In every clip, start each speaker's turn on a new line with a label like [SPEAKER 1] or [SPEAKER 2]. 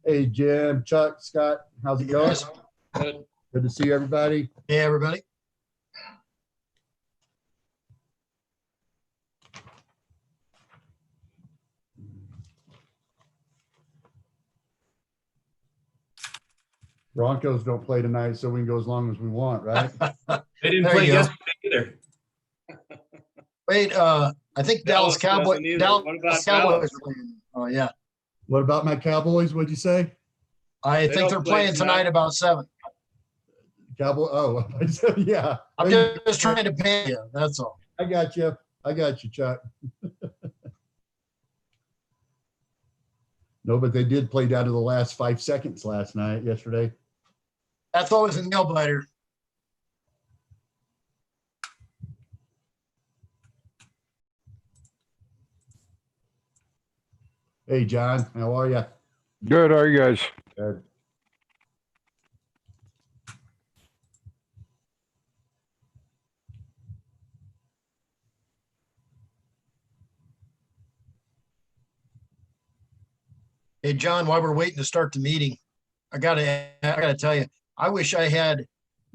[SPEAKER 1] Hey, Jim, Chuck, Scott, how's it going?
[SPEAKER 2] Good.
[SPEAKER 1] Good to see everybody.
[SPEAKER 3] Hey, everybody.
[SPEAKER 1] Broncos don't play tonight, so we can go as long as we want, right?
[SPEAKER 2] They didn't
[SPEAKER 3] There
[SPEAKER 2] play
[SPEAKER 3] you go.
[SPEAKER 2] yesterday either.
[SPEAKER 3] Wait, I think Dallas Cowboys.
[SPEAKER 2] doesn't either.
[SPEAKER 3] Dallas
[SPEAKER 2] What about
[SPEAKER 3] Cowboys
[SPEAKER 2] Dallas?
[SPEAKER 3] are playing. Oh yeah,
[SPEAKER 1] What about my Cowboys? What'd you say?
[SPEAKER 3] I
[SPEAKER 2] They
[SPEAKER 3] think
[SPEAKER 2] don't
[SPEAKER 3] they're
[SPEAKER 2] play
[SPEAKER 3] playing
[SPEAKER 2] tonight.
[SPEAKER 3] tonight about 7.
[SPEAKER 1] Cowboy? Oh, yeah.
[SPEAKER 3] I'm just trying to pay you. That's all.
[SPEAKER 1] I got you. I got you, Chuck. No, but they did play down to the last 5 seconds yesterday.
[SPEAKER 3] That's always a nail biter.
[SPEAKER 1] Hey, John, how are you?
[SPEAKER 4] Good, how are you guys?
[SPEAKER 1] Good.
[SPEAKER 3] Hey, John, while we're waiting to start the meeting, I gotta tell you, I wish I had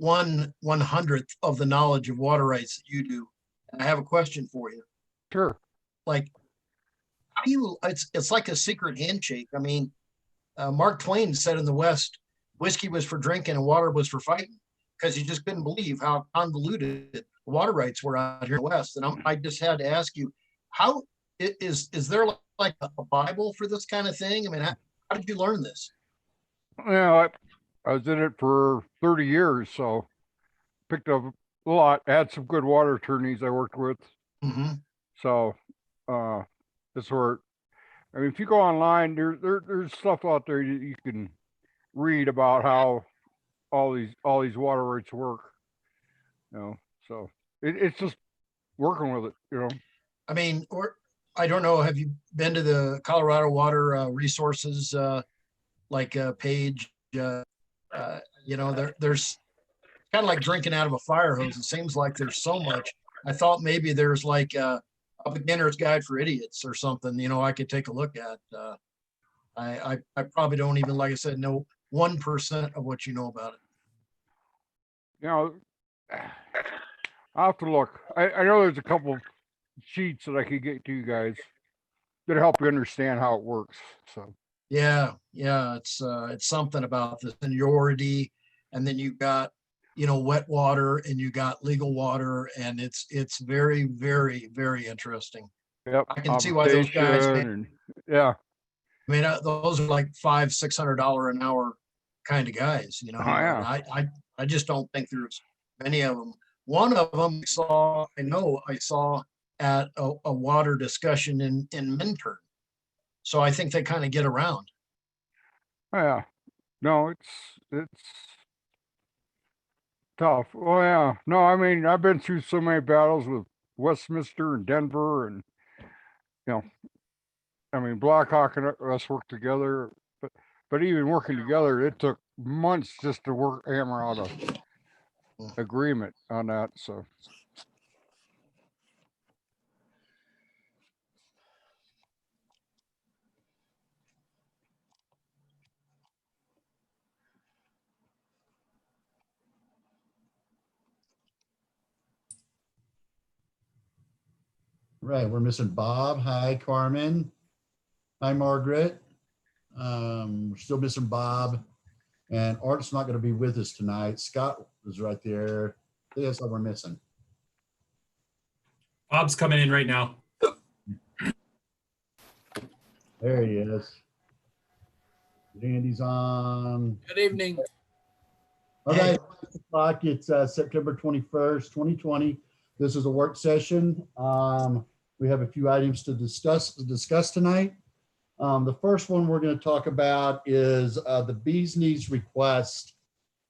[SPEAKER 3] 1/100th of the knowledge of water rights that you do. And I have a question for you.
[SPEAKER 4] Sure.
[SPEAKER 3] Like, how do you? It's like a secret handshake. I mean, Mark Twain said in the West, whiskey was for drinking and water was for fighting, because he just couldn't believe how convoluted the water rights were out here in the West. And I just had to ask you, how is there like a Bible for this kind of thing? I mean, how did you learn this?
[SPEAKER 4] Yeah, I was in it for 30 years, so picked up a lot. Had some good water attorneys I worked with.
[SPEAKER 3] Mm-hmm.
[SPEAKER 4] So that's where, I mean, if you go online, there's stuff out there you can read about how all these water rights work. So it's just working with it.
[SPEAKER 3] I mean, or I don't know. Have you been to the Colorado Water Resources page? There's kind of like drinking out of a fire hose. It seems like there's so much. I thought maybe there's like a beginner's guide for idiots or something. I could take a look at. I probably don't even, like I said, know 1% of what you know about it.
[SPEAKER 4] I'll have to look. I know there's a couple sheets that I could get to you guys that help you understand how it works. So
[SPEAKER 3] Yeah, it's something about the seniority, and then you got wet water, and you got legal water, and it's very, very, very interesting.
[SPEAKER 4] yep,
[SPEAKER 3] I can see why those guys.
[SPEAKER 4] Yeah.
[SPEAKER 3] I mean, those are like $500-600 an hour kind of guys.
[SPEAKER 4] Oh, yeah.
[SPEAKER 3] I just don't think there's many of them. One of them I saw at a water discussion in Minturn. So I think they kind of get around.
[SPEAKER 4] Oh, yeah. No, it's tough. Oh yeah. No, I mean, I've been through so many battles with Westminster and Denver, and I mean, Blackhawk and us worked together, but even working together, it took months just to hammer out a agreement on that. So
[SPEAKER 1] Right, we're missing Bob. Hi, Carmen. Hi, Margaret. We're still missing Bob. And Art's not going to be with us tonight. Scott was right there. That's what we're missing.
[SPEAKER 2] Bob's coming in right now.
[SPEAKER 1] There he is. Andy's on.
[SPEAKER 5] Good evening.
[SPEAKER 1] Okay, it's September 21st, 2020. This is a work session. We have a few items to discuss tonight. The first one we're going to talk about is the Bee's Knees request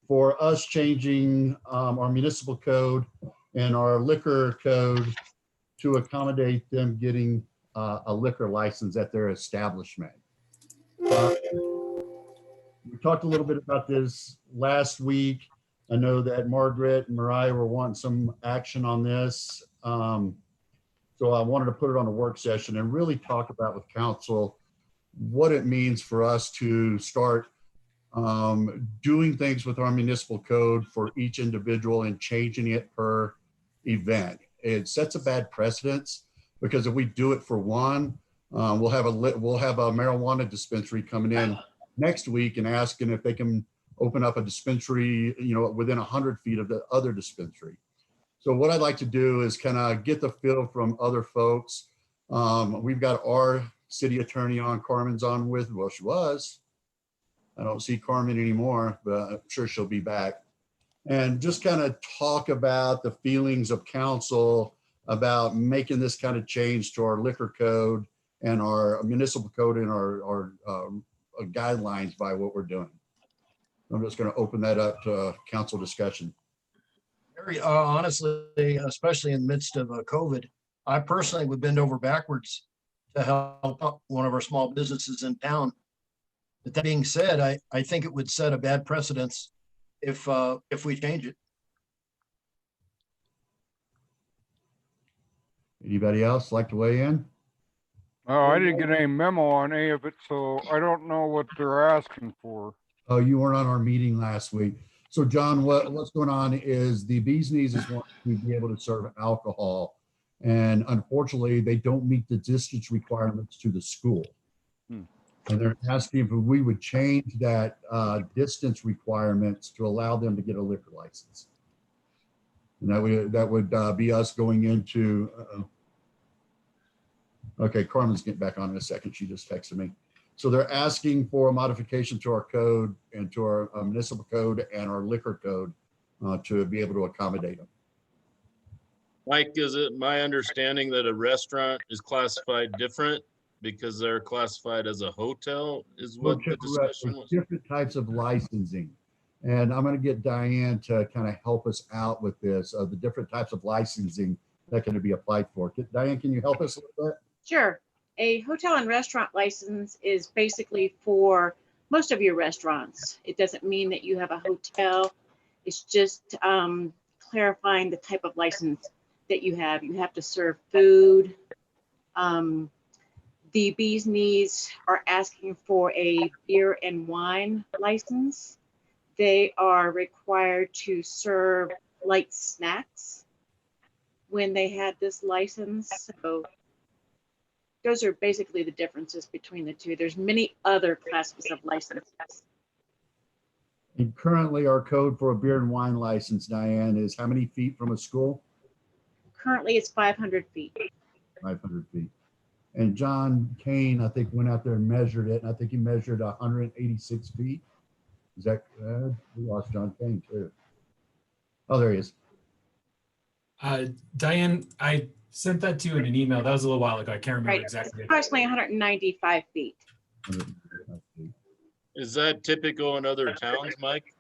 [SPEAKER 1] for us changing our municipal code and our liquor code to accommodate them getting a liquor license at their establishment. We talked a little bit about this last week. I know that Margaret and Mariah were wanting some action on this. So I wanted to put it on a work session and really talk about with council what it means for us to start doing things with our municipal code for each individual and changing it per event. It sets a bad precedence because if we do it for one, we'll have a marijuana dispensary coming in next week and asking if they can open up a dispensary, within 100 feet of the other dispensary. So what I'd like to do is kind of get the feel from other folks. We've got our city attorney on, Carmen's on with, well, she was. I don't see Carmen anymore, but I'm sure she'll be back. And just kind of talk about the feelings of council about making this kind of change to our liquor code and our municipal code and our guidelines by what we're doing. I'm just going to open that up to council discussion.
[SPEAKER 3] Very honestly, especially in the midst of COVID, I personally would bend over backwards to help out one of our small businesses in town. But that being said, I think it would set a bad precedence if we change it.
[SPEAKER 1] Anybody else like to weigh in?
[SPEAKER 4] Oh, I didn't get any memo on any of it, so I don't know what they're asking for.
[SPEAKER 1] Oh, you weren't on our meeting last week. So John, what's going on is the Bees Knees is wanting to be able to serve alcohol. And unfortunately, they don't meet the distance requirements to the school. And they're asking if we would change that distance requirements to allow them to get a liquor license. And that would be us going into, okay, Carmen's getting back on in a second. She just texted me. So they're asking for a modification to our code and to our municipal code and our liquor code to be able to accommodate them.
[SPEAKER 5] Mike, is it my understanding that a restaurant is classified different because they're classified as a hotel is what the discussion was?
[SPEAKER 1] Different types of licensing. And I'm going to get Diane to kind of help us out with this, the different types of licensing that can be applied for. Diane, can you help us a little bit?
[SPEAKER 6] Sure. A hotel and restaurant license is basically for most of your restaurants. It doesn't mean that you have a hotel. It's just clarifying the type of license that you have. You have to serve food. The Bees Knees are asking for a beer and wine license. They are required to serve light snacks when they had this license. So those are basically the differences between the two. There's many other classes of licenses.
[SPEAKER 1] And currently our code for a beer and wine license, Diane, is how many feet from a school?
[SPEAKER 6] Currently it's 500 feet.
[SPEAKER 1] 500 feet. And John Kane, I think, went out there and measured it. And I think he measured 186 feet. Is that, we lost John Kane too. Oh, there he is.
[SPEAKER 2] Diane, I sent that to you in an email. That was a little while ago. I can't remember
[SPEAKER 6] Right.
[SPEAKER 2] exactly.
[SPEAKER 6] Approximately 195 feet.
[SPEAKER 1] 185 feet.
[SPEAKER 5] Is that typical in other towns, Mike?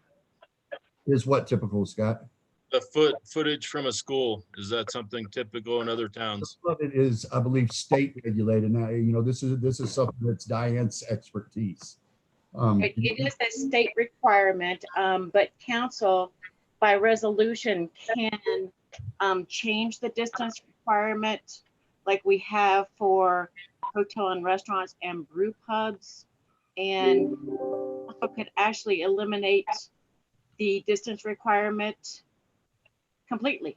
[SPEAKER 1] Is what typical, Scott?
[SPEAKER 5] The footage from a school, is that something typical in other towns?
[SPEAKER 1] Some of it is, I believe, state regulated. Now, this is something that's Diane's expertise.
[SPEAKER 6] It is a state requirement, but council by resolution can change the distance requirement like we have for hotel and restaurants and brew pubs, and also could actually eliminate the distance requirement completely.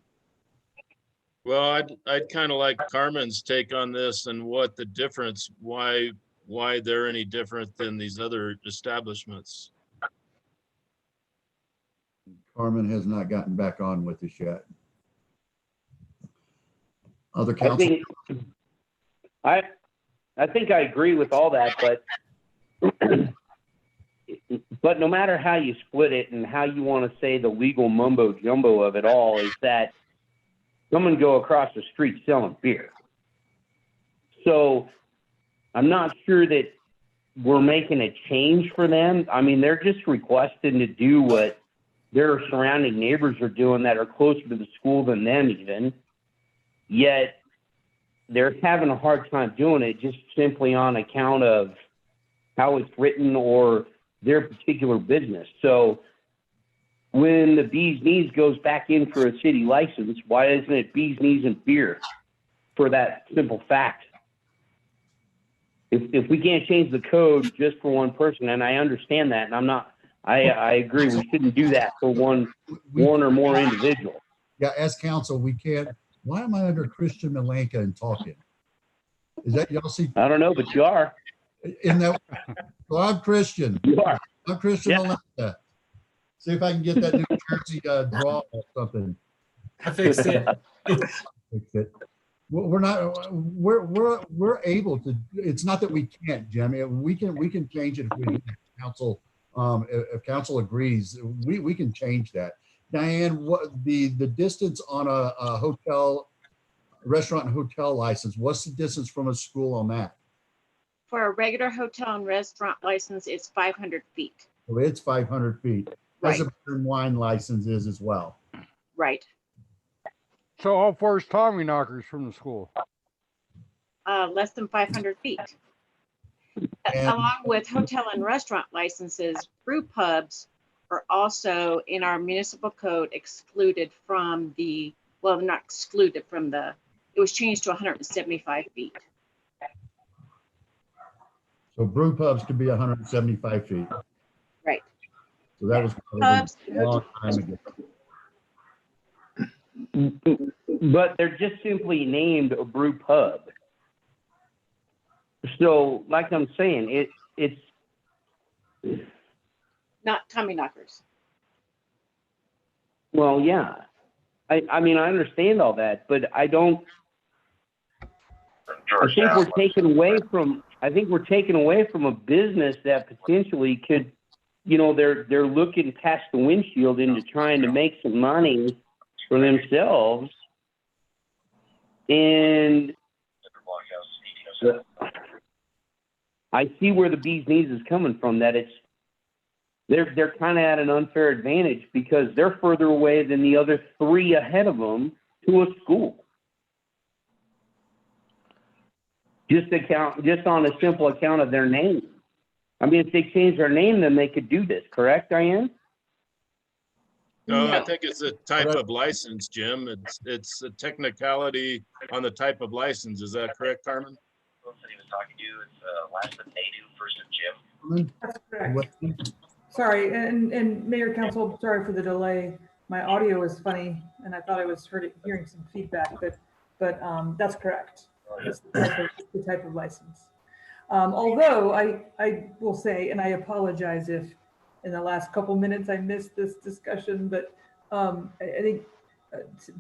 [SPEAKER 5] Well, I'd kind of like Carmen's take on this and what the difference, why they're any different than these other establishments.
[SPEAKER 1] Carmen has not gotten back on with us yet. Other council?
[SPEAKER 7] I think I agree with all that, but no matter how you split it and how you want to say the legal mumbo jumbo of it all is that someone go across the street selling beer. So I'm not sure that we're making a change for them. I mean, they're just requesting to do what their surrounding neighbors are doing that are closer to the school than them even. Yet they're having a hard time doing it just simply on account of how it's written or their particular business. So when the Bees Knees goes back in for a city license, why isn't it Bees Knees and beer for that simple fact? If we can't change the code just for one person, and I understand that, and I agree, we shouldn't do that for one or more individual.
[SPEAKER 1] Yeah, as council, we can't, why am I under Christian Malenka and talking? Is that, y'all see,
[SPEAKER 7] I don't know, but you are.
[SPEAKER 1] in that, well, I'm Christian.
[SPEAKER 7] You are.
[SPEAKER 1] I'm Christian
[SPEAKER 7] Yeah.
[SPEAKER 1] Malenka. See if I can get that New Jersey draw or something.
[SPEAKER 2] I fixed it.
[SPEAKER 1] Fix it. Well, we're able to, it's not that we can't, Jim. We can change it if we, council, if council agrees, we can change that. Diane, what the distance on a hotel, restaurant and hotel license, what's the distance from a school on that?
[SPEAKER 6] For a regular hotel and restaurant license, it's 500 feet.
[SPEAKER 1] Well, it's 500 feet. As
[SPEAKER 6] Right.
[SPEAKER 1] a beer and wine license is as well.
[SPEAKER 6] Right.
[SPEAKER 4] So how far is Tommy Knockers from the school?
[SPEAKER 6] Less than 500 feet.
[SPEAKER 1] And-
[SPEAKER 6] Along with hotel and restaurant licenses, brew pubs are also in our municipal code excluded from the, well, not excluded from the, it was changed to 175 feet.
[SPEAKER 1] So brew pubs could be 175 feet.
[SPEAKER 6] Right.
[SPEAKER 1] So that was
[SPEAKER 6] Pubs,
[SPEAKER 1] a long time ago.
[SPEAKER 7] But they're just simply named a brew pub. So, like I'm saying, it's
[SPEAKER 6] not Tommy Knockers.
[SPEAKER 7] well, yeah. I mean, I understand all that, but I don't. I think we're taking away from. I think we're taking away from a business that potentially could, you know, they're looking past the windshield into trying to make some money for themselves, and I see where the bee's knees is coming from. That it's they're kind of at an unfair advantage because they're further away than the other three ahead of them to a school. Just on a simple account of their name. I mean, if they change their name, then they could do this, correct, Diane?
[SPEAKER 5] No, I
[SPEAKER 6] No.
[SPEAKER 5] think it's a type of license, Jim. It's a technicality on the type of license. Is that correct, Carmen?
[SPEAKER 8] He was talking to you, it's last name Nadu, first name Jim.
[SPEAKER 9] That's correct.
[SPEAKER 1] What-
[SPEAKER 9] Sorry, and Mayor Council, sorry for the delay. My audio was funny and I thought I was hearing some feedback, but that's correct. It's the type of license. Although I will say, and I apologize if in the last couple minutes I missed this discussion, but I think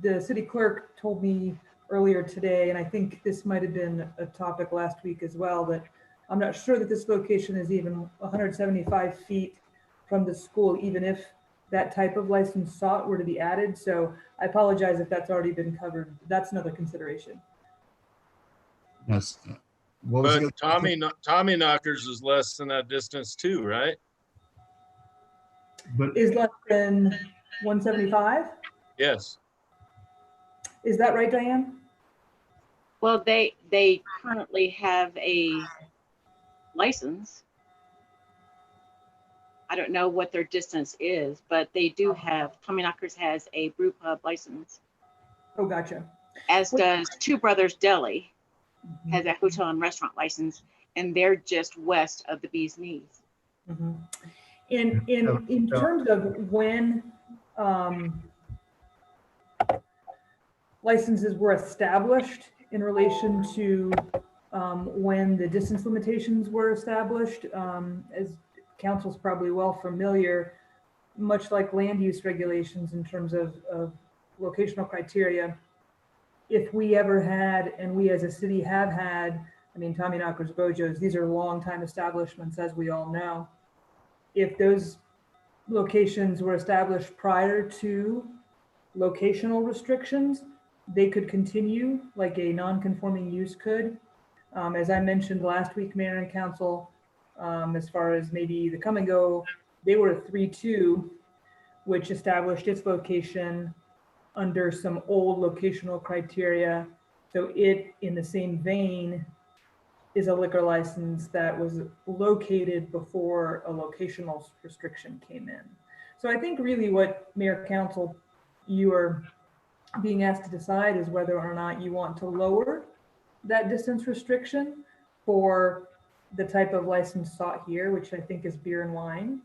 [SPEAKER 9] the city clerk told me earlier today, and I think this might have been a topic last week as well, that I'm not sure that this location is even 175 feet from the school, even if that type of license sought were to be added. So I apologize if that's already been covered. That's another consideration.
[SPEAKER 1] Yes. What was
[SPEAKER 5] But
[SPEAKER 1] it?
[SPEAKER 5] Tommy Knockers is less than that distance too, right?
[SPEAKER 1] But
[SPEAKER 9] Is less than 175?
[SPEAKER 5] Yes.
[SPEAKER 9] Is that right, Diane?
[SPEAKER 6] Well, they currently have a license. I don't know what their distance is, but they do have, Tommy Knockers has a brew pub license,
[SPEAKER 9] Oh, gotcha.
[SPEAKER 6] as does Two Brothers Deli
[SPEAKER 9] Mhm.
[SPEAKER 6] has a hotel and restaurant license, and they're just west of the Bee's Knees.
[SPEAKER 9] Mhm. In terms of when licenses were established in relation to when the distance limitations were established, as council's probably well familiar, much like land use regulations in terms of locational criteria, if we ever had, and we as a city have had, I mean, Tommy Knockers, Bojos, these are long-time establishments, as we all know. If those locations were established prior to locational restrictions, they could continue like a non-conforming use could. As I mentioned last week, Mayor and Council, as far as maybe the come and go, they were a 3-2, which established its location under some old locational criteria. So it, in the same vein, is a liquor license that was located before a locational restriction came in. So I think really what Mayor Council, you are being asked to decide is whether or not you want to lower that distance restriction for the type of license sought here, which I think is beer and wine.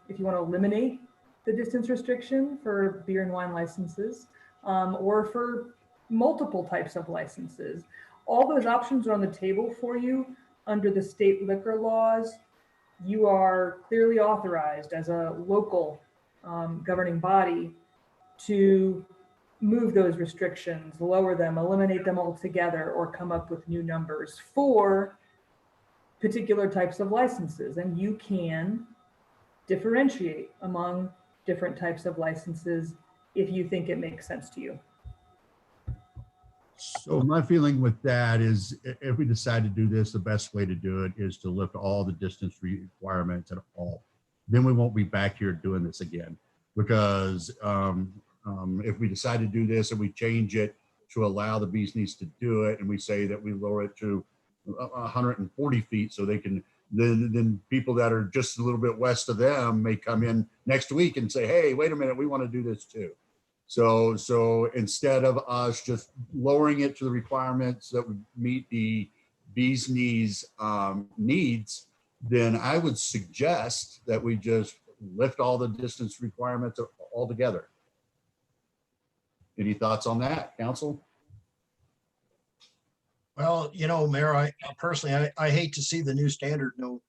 [SPEAKER 9] If you want to eliminate the distance restriction for beer and wine licenses, or for multiple types of licenses. All those options are on the table for you under the state liquor laws. You are clearly authorized as a local governing body to move those restrictions, lower them, eliminate them altogether, or come up with new numbers for particular types of licenses. And you can differentiate among different types of licenses if you think it makes sense to you.
[SPEAKER 1] So my feeling with that is if we decide to do this, the best way to do it is to lift all the distance requirements at all. Then we won't be back here doing this again. Because if we decide to do this and we change it to allow the bee's knees to do it, and we say that we lower it to 140 feet so they can, then people that are just a little bit west of them may come in next week and say, hey, wait a minute, we want to do this too. So instead of us just lowering it to the requirements that would meet the bee's knees needs, then I would suggest that we just lift all the distance requirements altogether. Any thoughts on that, council?
[SPEAKER 3] Well, you know, Mayor, I personally, I hate to see the new standard, no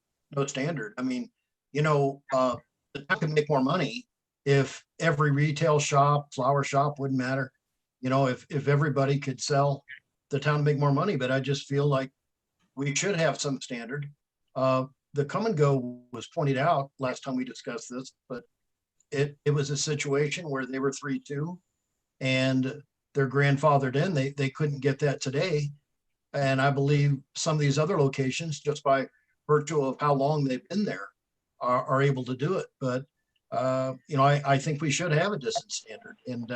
[SPEAKER 3] standard. I mean, you know, the town can make more money if every retail shop, flower shop, wouldn't matter. You know, if everybody could sell, the town make more money, but I just feel like we should have some standard. The come and go was pointed out last time we discussed this, but it was a situation where they were 3-2 and they're grandfathered in. They couldn't get that today. And I believe some of these other locations, just by virtue of how long they've been there, are able to do it. But you know, I think we should have a distance standard, and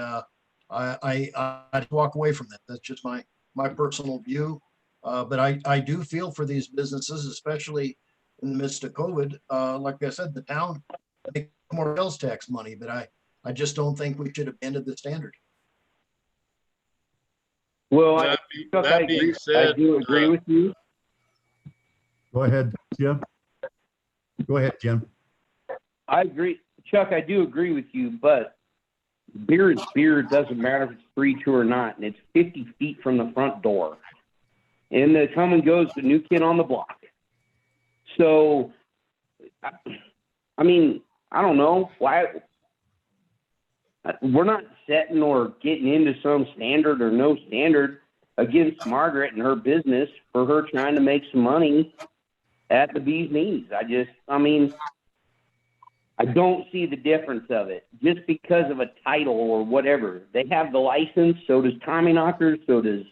[SPEAKER 3] I'd walk away from that. That's just my personal view. But I do feel for these businesses, especially in the midst of COVID. Like I said, the town makes more sales tax money, but I just don't think we should abandon the standard.
[SPEAKER 7] Well,
[SPEAKER 5] That being said,
[SPEAKER 7] I do agree with you.
[SPEAKER 1] Go ahead, Jim. Go ahead, Jim.
[SPEAKER 7] I agree. Chuck, I do agree with you, but beer is beer. It doesn't matter if it's 3-2 or not, and it's 50 feet from the front door. And the come and goes the new kid on the block. So, I mean, I don't know why. We're not setting or getting into some standard or no standard against Margaret and her business for her trying to make some money at the bee's knees. I mean, I don't see the difference of it just because of a title or whatever. They have the license, so does Tommy Knockers, so does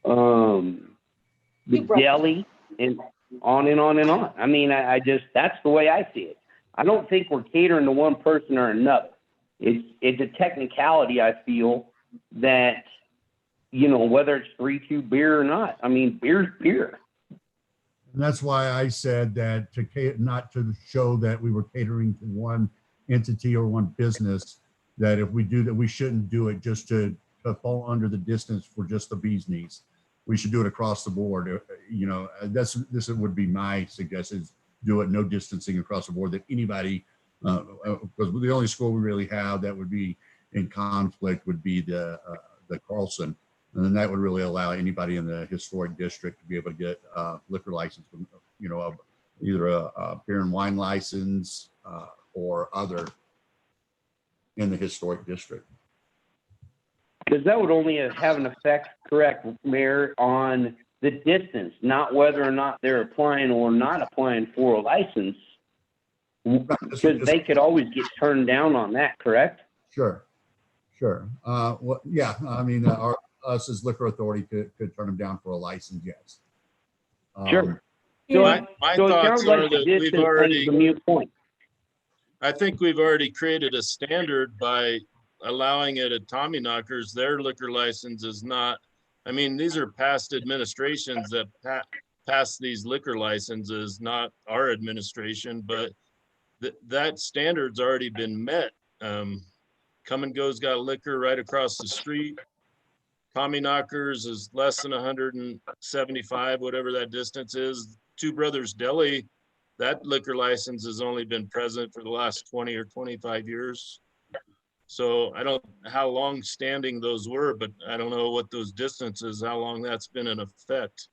[SPEAKER 7] the deli, and on and on and on. I mean, I just, that's the way I see it. I don't think we're catering to one person or another. It's a technicality, I feel, that, you know, whether it's 3-2 beer or not. I mean, beer's beer.
[SPEAKER 1] And that's why I said that not to show that we were catering to one entity or one business, that if we do that, we shouldn't do it just to fall under the distance for just the bee's knees. We should do it across the board. You know, this would be my suggestion, is do it no distancing across the board, that anybody, because the only school we really have that would be in conflict would be the Carlson. And then that would really allow anybody in the historic district to be able to get liquor license, you know, either a beer and wine license or other in the historic district.
[SPEAKER 7] Because that would only have an effect, correct, Mayor, on the distance, not whether or not they're applying or not applying for a license. Because they could always get turned down on that, correct?
[SPEAKER 1] Sure. Well, yeah, I mean, us as liquor authority could turn them down for a license, yes.
[SPEAKER 7] Sure.
[SPEAKER 5] So my
[SPEAKER 7] So it
[SPEAKER 5] thoughts
[SPEAKER 7] sounds
[SPEAKER 5] are
[SPEAKER 7] like
[SPEAKER 5] that
[SPEAKER 7] the
[SPEAKER 5] we've
[SPEAKER 7] distance
[SPEAKER 5] already,
[SPEAKER 7] is the mute point.
[SPEAKER 5] I think we've already created a standard by allowing it at Tommy Knockers. Their liquor license is not, I mean, these are past administrations that passed these liquor licenses, not our administration, but that standard's already been met. Come and Go's got liquor right across the street. Tommy Knockers is less than 175, whatever that distance is. Two Brothers Deli, that liquor license has only been present for the last 20 or 25 years. So I don't know how long standing those were, but I don't know what those distances, how long that's been in effect.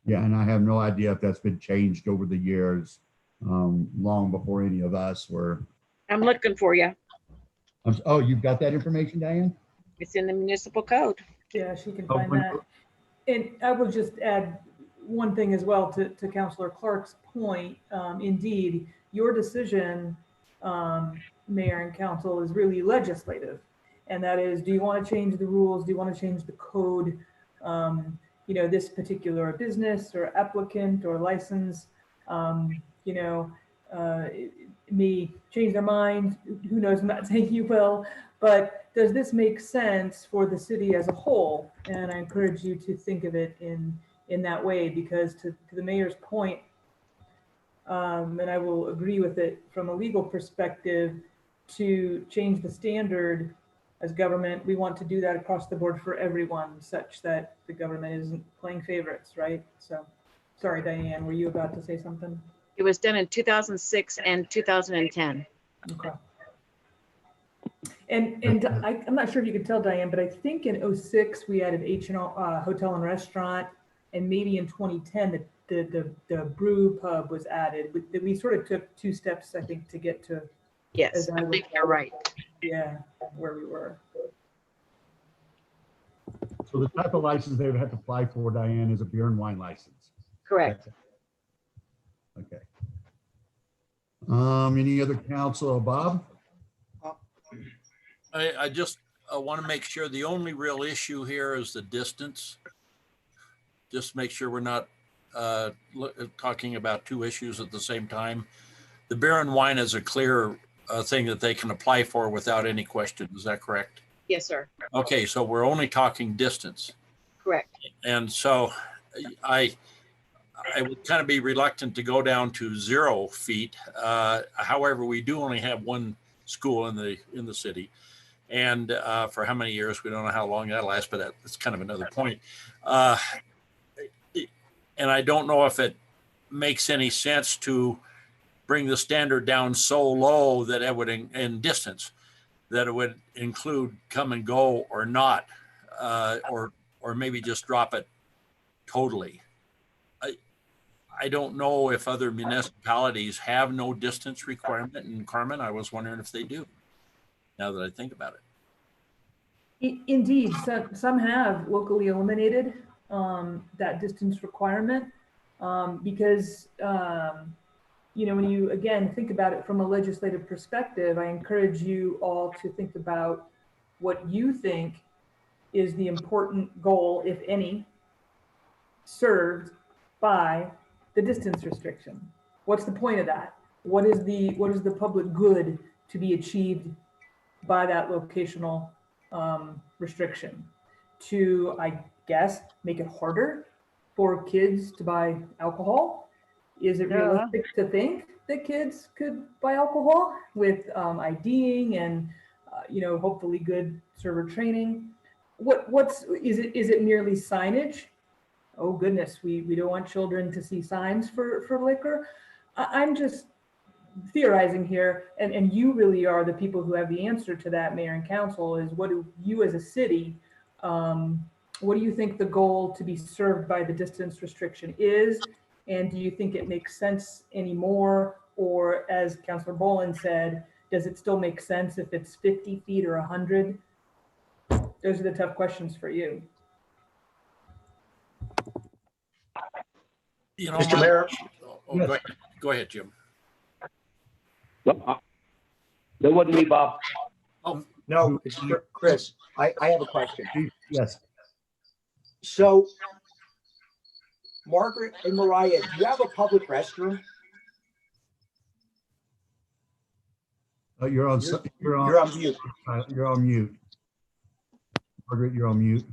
[SPEAKER 1] Yeah, and I have no idea if that's been changed over the years, long before any of us were.
[SPEAKER 6] I'm looking for you.
[SPEAKER 1] Oh, you've got that information, Diane?
[SPEAKER 6] It's in the municipal code.
[SPEAKER 9] Yeah, she can
[SPEAKER 1] Oh,
[SPEAKER 9] find that. And I will just add one thing as well to Councilor Clark's point. Indeed, your decision, Mayor and Council, is really legislative. And that is, do you want to change the rules? Do you want to change the code? You know, this particular business or applicant or license, you know, may change their mind. Who knows? I'm not saying you will, but does this make sense for the city as a whole? And I encourage you to think of it in that way, because to the mayor's point, and I will agree with it from a legal perspective, to change the standard as government, we want to do that across the board for everyone, such that the government isn't playing favorites, right? So, sorry, Diane, were you about to say something?
[SPEAKER 6] It was done in 2006 and 2010.
[SPEAKER 9] Okay. And I'm not sure if you could tell, Diane, but I think in 06 we added H&O Hotel and Restaurant, and maybe in 2010 the brew pub was added. We sort of took 2 steps, I think, to get to.
[SPEAKER 6] Yes, I think you're right.
[SPEAKER 9] Yeah, where we were.
[SPEAKER 1] So the type of license they would have to apply for, Diane, is a beer and wine license.
[SPEAKER 6] Correct.
[SPEAKER 1] Okay. Any other council, Bob?
[SPEAKER 10] I just want to make sure the only real issue here is the distance. Just make sure we're not talking about 2 issues at the same time. The beer and wine is a clear thing that they can apply for without any question. Is that correct?
[SPEAKER 6] Yes, sir.
[SPEAKER 10] Okay, so we're only talking distance.
[SPEAKER 6] Correct.
[SPEAKER 10] And so I would kind of be reluctant to go down to 0 feet. However, we do only have 1 school in the city. And for how many years, we don't know how long that lasts, but that's kind of another point. And I don't know if it makes any sense to bring the standard down so low that it would, in distance, that it would include come and go or not, or maybe just drop it totally. I don't know if other municipalities have no distance requirement. And Carmen, I was wondering if they do, now that I think about it.
[SPEAKER 9] Indeed, some have locally eliminated that distance requirement because, you know, when you, again, think about it from a legislative perspective, I encourage you all to think about what you think is the important goal, if any, served by the distance restriction. What's the point of that? What is the public good to be achieved by that locational restriction? To, I guess, make it harder for kids to buy alcohol? Is it realistic to think that kids could buy alcohol with IDing and you know, hopefully good server training? Is it merely signage? Oh goodness, we don't want children to see signs for liquor. I'm just theorizing here, and you really are the people who have the answer to that, Mayor and Council, is what do you as a city, what do you think the goal to be served by the distance restriction is? And do you think it makes sense anymore? Or as Councilor Boland said, does it still make sense if it's 50 feet or 100? Those are the tough questions for you.
[SPEAKER 10] You know,
[SPEAKER 3] Mr. Mayor?
[SPEAKER 10] Yes. Go ahead, Jim.
[SPEAKER 7] That wasn't me, Bob.
[SPEAKER 11] No, it's Chris. I have a question.
[SPEAKER 1] Yes.
[SPEAKER 11] So, Margaret and Mariah, do you have a public restroom?
[SPEAKER 1] You're on
[SPEAKER 11] mute.
[SPEAKER 1] You're on mute. Margaret, you're on mute.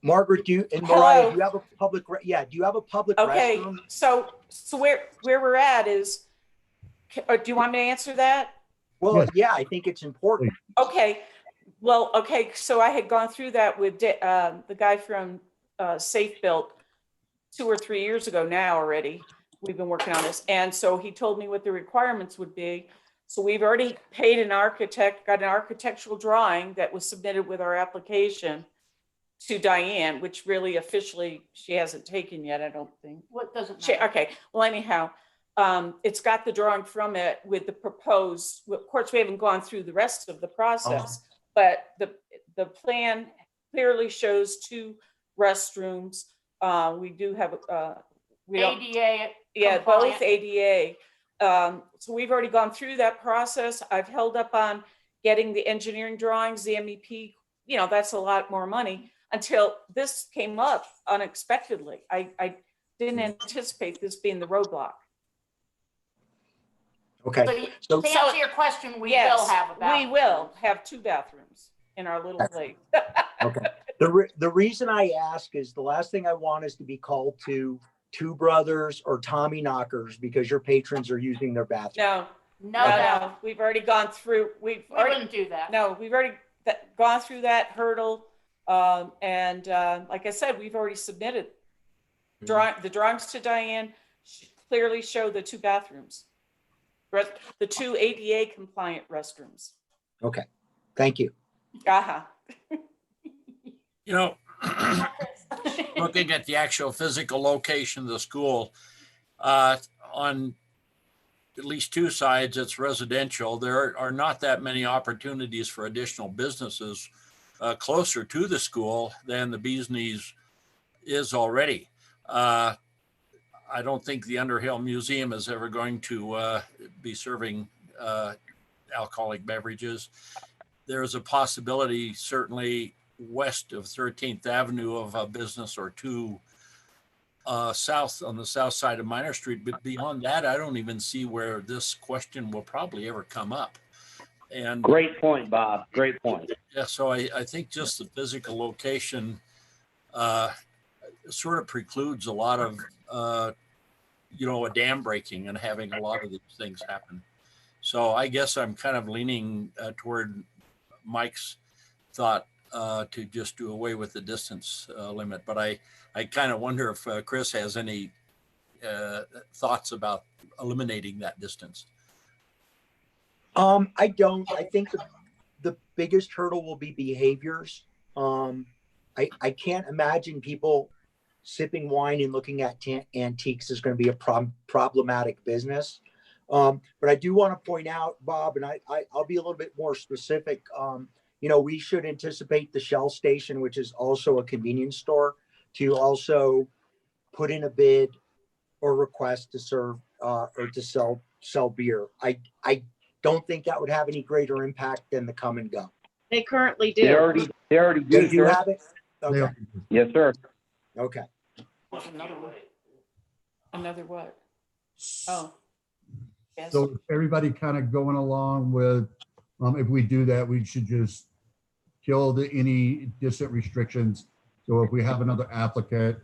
[SPEAKER 11] Margaret, and Mariah, do you have a public? Do you have a public restroom?
[SPEAKER 12] So where we're at is, do you want me to answer that?
[SPEAKER 11] Well,
[SPEAKER 1] Yes.
[SPEAKER 11] yeah, I think it's important.
[SPEAKER 12] Okay. Well, okay. So I had gone through that with the guy from Safe Built 2 or 3 years ago now already. We've been working on this. And so he told me what the requirements would be. So we've already paid an architect, got an architectural drawing that was submitted with our application to Diane, which really officially she hasn't taken yet, I don't think.
[SPEAKER 13] What doesn't
[SPEAKER 12] She,
[SPEAKER 13] matter?
[SPEAKER 12] okay, well, anyhow, it's got the drawing from it with the proposed, of course, we haven't gone through the rest of the process, but the plan clearly shows 2 restrooms. We do have, we don't,
[SPEAKER 13] ADA.
[SPEAKER 12] yeah,
[SPEAKER 13] compliant.
[SPEAKER 12] both ADA. So we've already gone through that process. I've held up on getting the engineering drawings, the MEP, you know, that's a lot more money until this came up unexpectedly. I didn't anticipate this being the roadblock.
[SPEAKER 11] Okay.
[SPEAKER 13] So you-
[SPEAKER 11] So-
[SPEAKER 13] to answer your question, we
[SPEAKER 12] Yes,
[SPEAKER 13] will have a bathroom.
[SPEAKER 12] we will have 2 bathrooms in our little place.
[SPEAKER 11] Okay. The reason I ask is the last thing I want is to be called to Two Brothers or Tommy Knockers because your patrons are using their bathroom.
[SPEAKER 12] No, we've already gone through,
[SPEAKER 13] We wouldn't do that.
[SPEAKER 12] No, we've already gone through that hurdle. And like I said, we've already submitted the drawings to Diane clearly show the 2 bathrooms, the 2 ADA compliant restrooms.
[SPEAKER 11] Okay. Thank you.
[SPEAKER 10] You know, looking at the actual physical location of the school, on at least 2 sides, it's residential. There are not that many opportunities for additional businesses closer to the school than the Bees Knees is already. I don't think the Underhill Museum is ever going to be serving alcoholic beverages. There's a possibility, certainly west of 13th Avenue, of a business or 2 south on the south side of Minor Street. But beyond that, I don't even see where this question will probably ever come up. And
[SPEAKER 7] Great point, Bob. Great point.
[SPEAKER 10] yeah, so I think just the physical location sort of precludes a lot of, a dam breaking and having a lot of these things happen. So I guess I'm kind of leaning toward Mike's thought to just do away with the distance limit. But I kind of wonder if Chris has any thoughts about eliminating that distance.
[SPEAKER 11] I don't. I think the biggest hurdle will be behaviors. I can't imagine people sipping wine and looking at antiques is going to be a problematic business. But I do want to point out, Bob, and I'll be a little bit more specific. We should anticipate the Shell station, which is also a convenience store, to also put in a bid or request to serve or to sell beer. I don't think that would have any greater impact than the come and go.
[SPEAKER 6] They currently do.
[SPEAKER 7] They already do,
[SPEAKER 11] They do
[SPEAKER 7] sir.
[SPEAKER 11] have it? Okay.
[SPEAKER 7] Yes, sir.
[SPEAKER 11] Okay.
[SPEAKER 12] Another one. Another what? Oh. Yes.
[SPEAKER 1] So everybody kind of going along with, if we do that, we should just kill any distant restrictions. So if we have another applicant,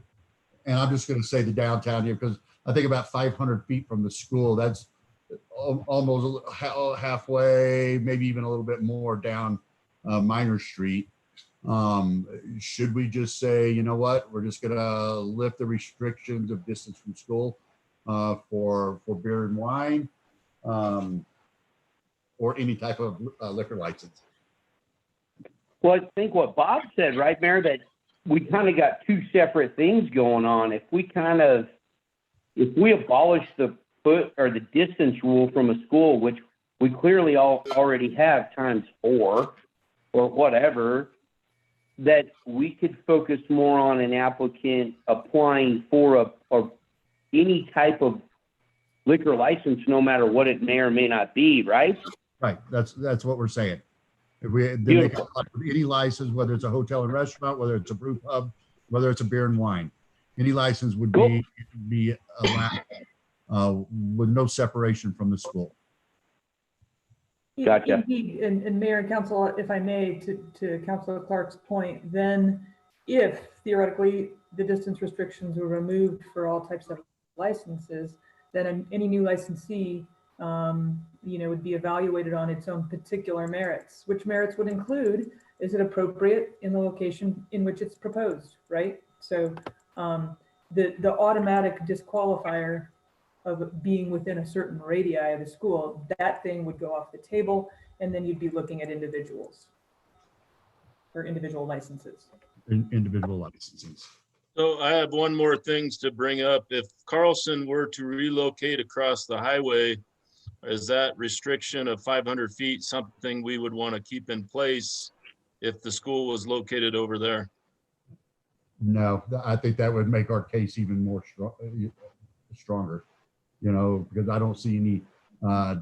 [SPEAKER 1] and I'm just going to say the downtown here, because I think about 500 feet from the school, that's almost halfway, maybe even a little bit more down Minor Street. Should we just say, you know what, we're just going to lift the restrictions of distance from school for beer and wine, or any type of liquor license?
[SPEAKER 7] Well, I think what Bob said, right, Mayor, that we kind of got 2 separate things going on. If we abolish the foot or the distance rule from a school, which we clearly already have times 4 or whatever, that we could focus more on an applicant applying for any type of liquor license, no matter what it may or may not be, right?
[SPEAKER 1] Right, that's what we're saying. If we then they can apply for any license, whether it's a hotel and restaurant, whether it's a brew pub, whether it's a beer and wine, any license would be allowed with no separation from the school.
[SPEAKER 7] Gotcha.
[SPEAKER 9] Indeed, and Mayor and Council, if I may, to Councilor Clark's point, then if theoretically the distance restrictions were removed for all types of licenses, then any new licensee, would be evaluated on its own particular merits. Which merits would include, is it appropriate in the location in which it's proposed, right? So the automatic disqualifier of being within a certain radii of the school, that thing would go off the table, and then you'd be looking at individuals or individual licenses.
[SPEAKER 1] Individual licenses.
[SPEAKER 5] So I have one more things to bring up. If Carlson were to relocate across the highway, is that restriction of 500 feet something we would want to keep in place if the school was located over there?
[SPEAKER 1] No, I think that would make our case even more stronger, you know, because I don't see any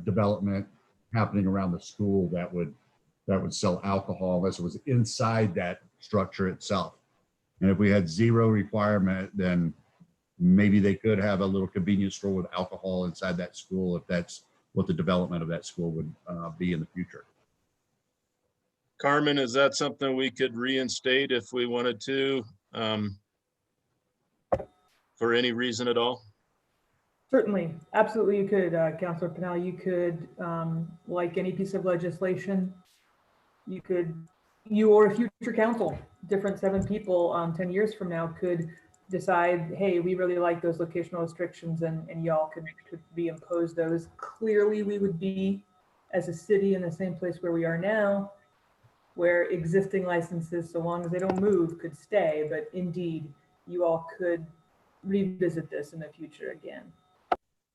[SPEAKER 1] development happening around the school that would sell alcohol unless it was inside that structure itself. And if we had zero requirement, then maybe they could have a little convenience store with alcohol inside that school if that's what the development of that school would be in the future.
[SPEAKER 5] Carmen, is that something we could reinstate if we wanted to, for any reason at all?
[SPEAKER 9] Certainly, absolutely you could, Councilor Pennell. You could, like any piece of legislation, you or a future council, different 7 people 10 years from now could decide, hey, we really like those locational restrictions and y'all could reimpose those. Clearly, we would be, as a city, in the same place where we are now, where existing licenses, so long as they don't move, could stay. But indeed, you all could revisit this in the future again.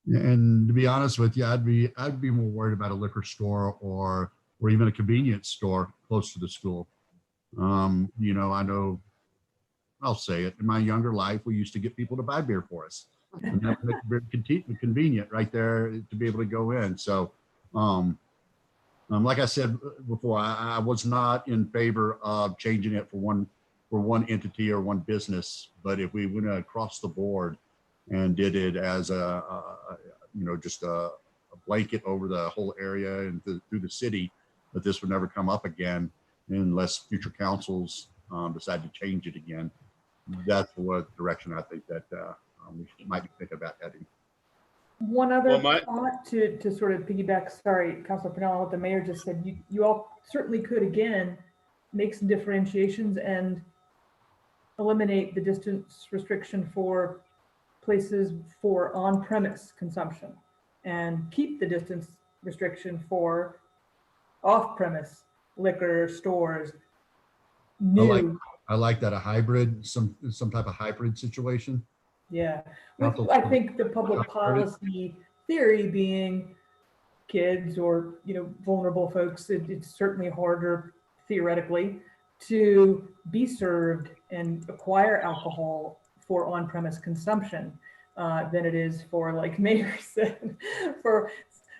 [SPEAKER 1] And to be honest with you, I'd be more worried about a liquor store or even a convenience store close to the school. You know, I know, I'll say it, in my younger life, we used to get people to buy beer for us. And that would make it very convenient right there to be able to go in. So, like I said before, I was not in favor of changing it for one entity or one business. But if we went across the board and did it as you know, just a blanket over the whole area and through the city, that this would never come up again unless future councils decide to change it again. That's what direction I think that we might be thinking about heading.
[SPEAKER 9] One other thought to sort of piggyback, sorry, Councilor Pennell, what the mayor just said, you all certainly could, again, make some differentiations and eliminate the distance restriction for places for on-premise consumption and keep the distance restriction for off-premise liquor stores.
[SPEAKER 1] I like that, a hybrid, some type of hybrid situation.
[SPEAKER 9] Yeah, I think the public policy theory being kids or, you know, vulnerable folks, it's certainly harder theoretically to be served and acquire alcohol for on-premise consumption than it is for, like Mayor said, for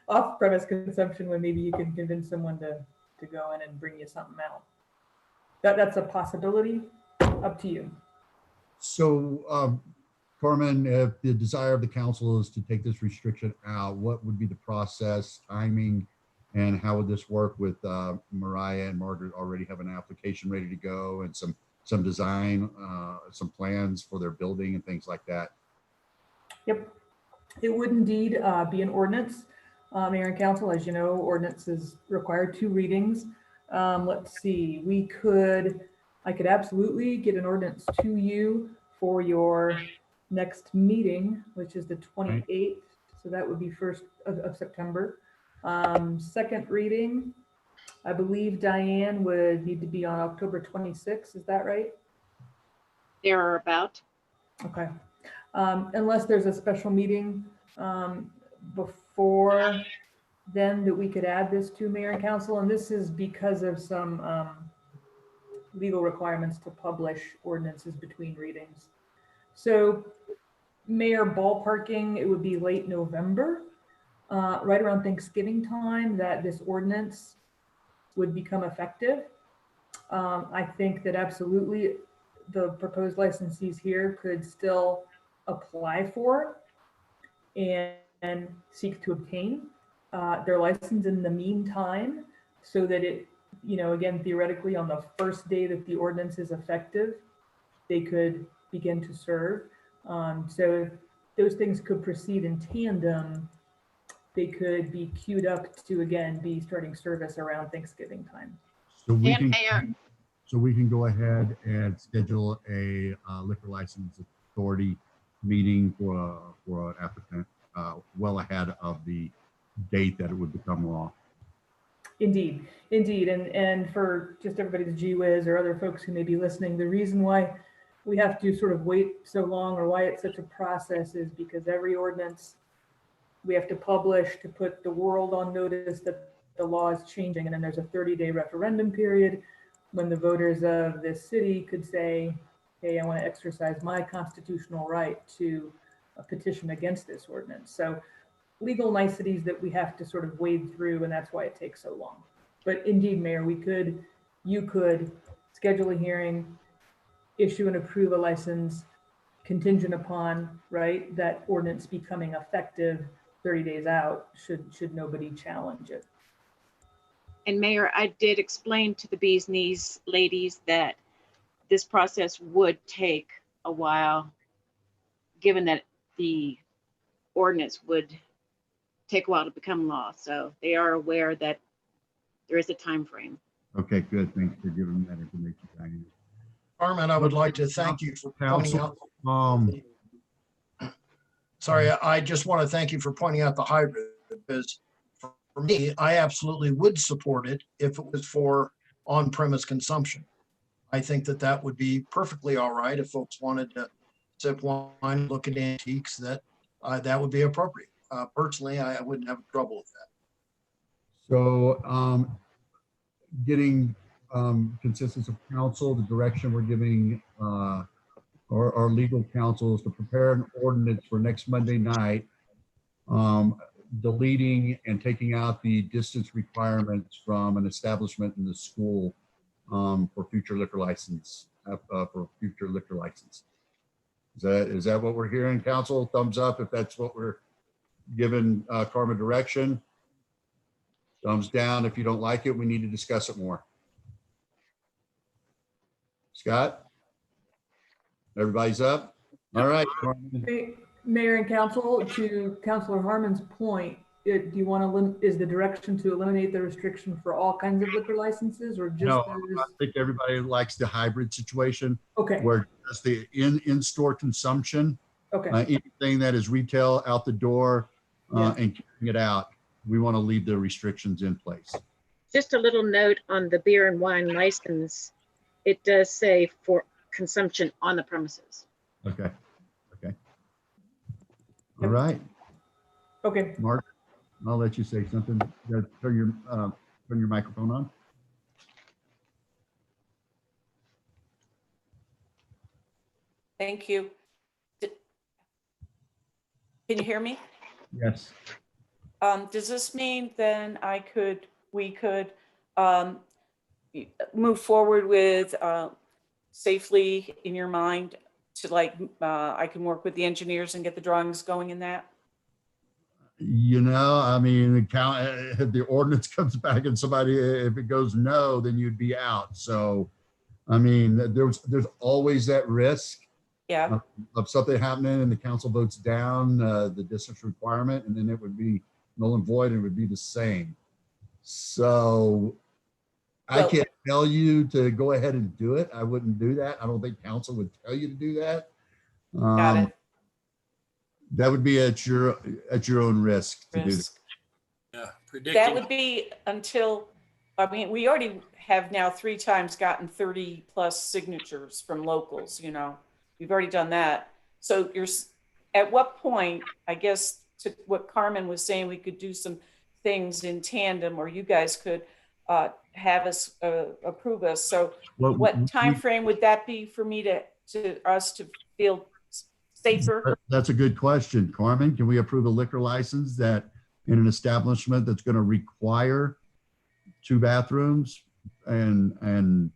[SPEAKER 9] off-premise consumption, when maybe you can convince someone to go in and bring you something out. That's a possibility. Up to you.
[SPEAKER 1] So, Carmen, if the desire of the council is to take this restriction out, what would be the process, timing, and how would this work with Mariah and Margaret already have an application ready to go and some design, some plans for their building and things like that?
[SPEAKER 9] Yep, it would indeed be an ordinance. Mayor and council, as you know, ordinances require 2 readings. Let's see, I could absolutely get an ordinance to you for your next meeting, which is the 28th. So that would be 1st of September. Second reading, I believe Diane would need to be on October 26th. Is that right?
[SPEAKER 6] Thereabout.
[SPEAKER 9] Okay. Unless there's a special meeting before then that we could add this to, Mayor and council. And this is because of some legal requirements to publish ordinances between readings. So Mayor, ballparking, it would be late November, right around Thanksgiving time, that this ordinance would become effective. I think that absolutely the proposed licensees here could still apply for and seek to obtain their license in the meantime, so that it, you know, again, theoretically, on the first day that the ordinance is effective, they could begin to serve. So those things could proceed in tandem. They could be queued up to, again, be starting service around Thanksgiving time.
[SPEAKER 1] So we can go ahead and schedule a liquor license authority meeting for an applicant well ahead of the date that it would become law.
[SPEAKER 9] Indeed, indeed. And for just everybody's gee whiz or other folks who may be listening, the reason why we have to sort of wait so long or why it's such a process is because every ordinance we have to publish to put the world on notice that the law is changing. And then there's a 30-day referendum period when the voters of this city could say, hey, I want to exercise my constitutional right to petition against this ordinance. So legal niceties that we have to sort of wade through, and that's why it takes so long. But indeed, Mayor, you could schedule a hearing, issue and approve a license contingent upon, right, that ordinance becoming effective 30 days out, should nobody challenge it.
[SPEAKER 6] And Mayor, I did explain to the Bees Knees ladies that this process would take a while, given that the ordinance would take a while to become law. So they are aware that there is a time frame.
[SPEAKER 1] Okay, good. Thanks for giving that information, Diane.
[SPEAKER 3] Carmen, I would like to thank you for pointing out. Sorry, I just want to thank you for pointing out the hybrid, because for me, I absolutely would support it if it was for on-premise consumption. I think that that would be perfectly all right if folks wanted to sip wine, look at antiques, that would be appropriate. Personally, I wouldn't have trouble with that.
[SPEAKER 1] So getting consensus of council, the direction we're giving our legal counsel is to prepare an ordinance for next Monday night, deleting and taking out the distance requirements from an establishment in the school for future liquor license, Is that what we're hearing, council? Thumbs up if that's what we're giving Carmen direction. Thumbs down if you don't like it. We need to discuss it more. Scott? Everybody's up? All right. Carmen.
[SPEAKER 9] Mayor and council, to Councilor Harmon's point, do you want to is the direction to eliminate the restriction for all kinds of liquor licenses, or just
[SPEAKER 1] No,
[SPEAKER 9] those?
[SPEAKER 1] I think everybody likes the hybrid situation.
[SPEAKER 9] Okay.
[SPEAKER 1] Where just the in-store consumption,
[SPEAKER 9] Okay.
[SPEAKER 1] Anything that is retail out the door
[SPEAKER 9] Yeah.
[SPEAKER 1] and carrying it out, we want to leave the restrictions in place.
[SPEAKER 6] Just a little note on the beer and wine license. It does say for consumption on the premises.
[SPEAKER 1] Okay. Okay. All right,
[SPEAKER 9] Okay.
[SPEAKER 1] Mark, I'll let you say something. You gotta turn your microphone on.
[SPEAKER 12] Thank you. Can you hear me?
[SPEAKER 1] Yes.
[SPEAKER 12] Does this mean then we could move forward with safely in your mind to I can work with the engineers and get the drawings going in that?
[SPEAKER 1] You know, I mean, if the ordinance comes back and if it goes no, then you'd be out. So, I mean, there's always that risk.
[SPEAKER 12] Yeah.
[SPEAKER 1] Of something happening and the council votes down the distance requirement, and then it would be null and void and it would be the same. So I can't tell you to go ahead and do it. I wouldn't do that. I don't think council would tell you to do that.
[SPEAKER 12] Got it.
[SPEAKER 1] That would be at your own risk to do that.
[SPEAKER 10] Yeah, predicting.
[SPEAKER 12] That would be until, I mean, we already have now 3 times gotten 30+ signatures from locals, you know. We've already done that. So at what point, I guess, to what Carmen was saying, we could do some things in tandem, or you guys could have us approve us. So what time frame would that be for me to us to feel safer?
[SPEAKER 1] That's a good question, Carmen. Can we approve a liquor license that in an establishment that's going to require 2 bathrooms and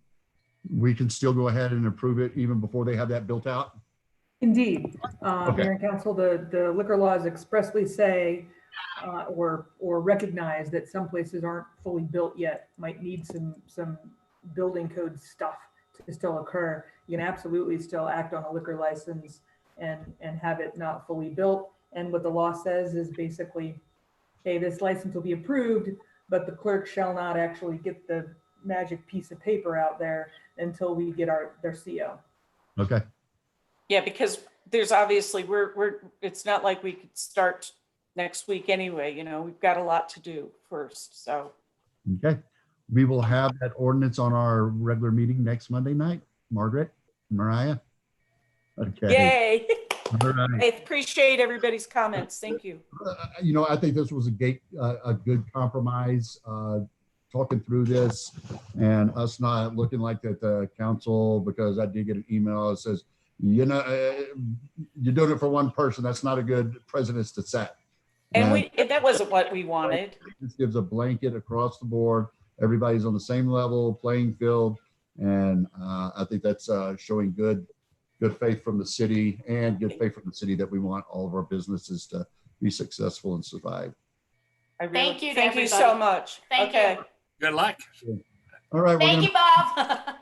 [SPEAKER 1] we can still go ahead and approve it even before they have that built out?
[SPEAKER 9] Indeed.
[SPEAKER 1] Okay.
[SPEAKER 9] Mayor and council, the liquor laws expressly say or recognize that some places aren't fully built yet, might need some building code stuff to still occur. You can absolutely still act on a liquor license and have it not fully built. And what the law says is basically, hey, this license will be approved, but the clerk shall not actually get the magic piece of paper out there until we get their CO.
[SPEAKER 1] Okay.
[SPEAKER 12] Yeah, because there's obviously, it's not like we could start next week anyway, you know, we've got a lot to do first, so.
[SPEAKER 1] Okay, we will have that ordinance on our regular meeting next Monday night. Margaret, Mariah? Okay.
[SPEAKER 12] Yay.
[SPEAKER 1] All right.
[SPEAKER 12] I appreciate everybody's comments. Thank you.
[SPEAKER 1] You know, I think this was a good compromise, talking through this and us not looking like that the council, because I did get an email that says, you know, you're doing it for one person. That's not a good precedence to set.
[SPEAKER 12] And that wasn't what we wanted.
[SPEAKER 1] This gives a blanket across the board. Everybody's on the same level playing field. And I think that's showing good faith from the city, and good faith from the city that we want all of our businesses to be successful and survive.
[SPEAKER 13] Thank you to
[SPEAKER 12] Thank you
[SPEAKER 13] everybody.
[SPEAKER 12] so much.
[SPEAKER 13] Thank
[SPEAKER 12] Okay.
[SPEAKER 13] you.
[SPEAKER 10] Good luck.
[SPEAKER 1] All right.
[SPEAKER 13] Thank you, Bob.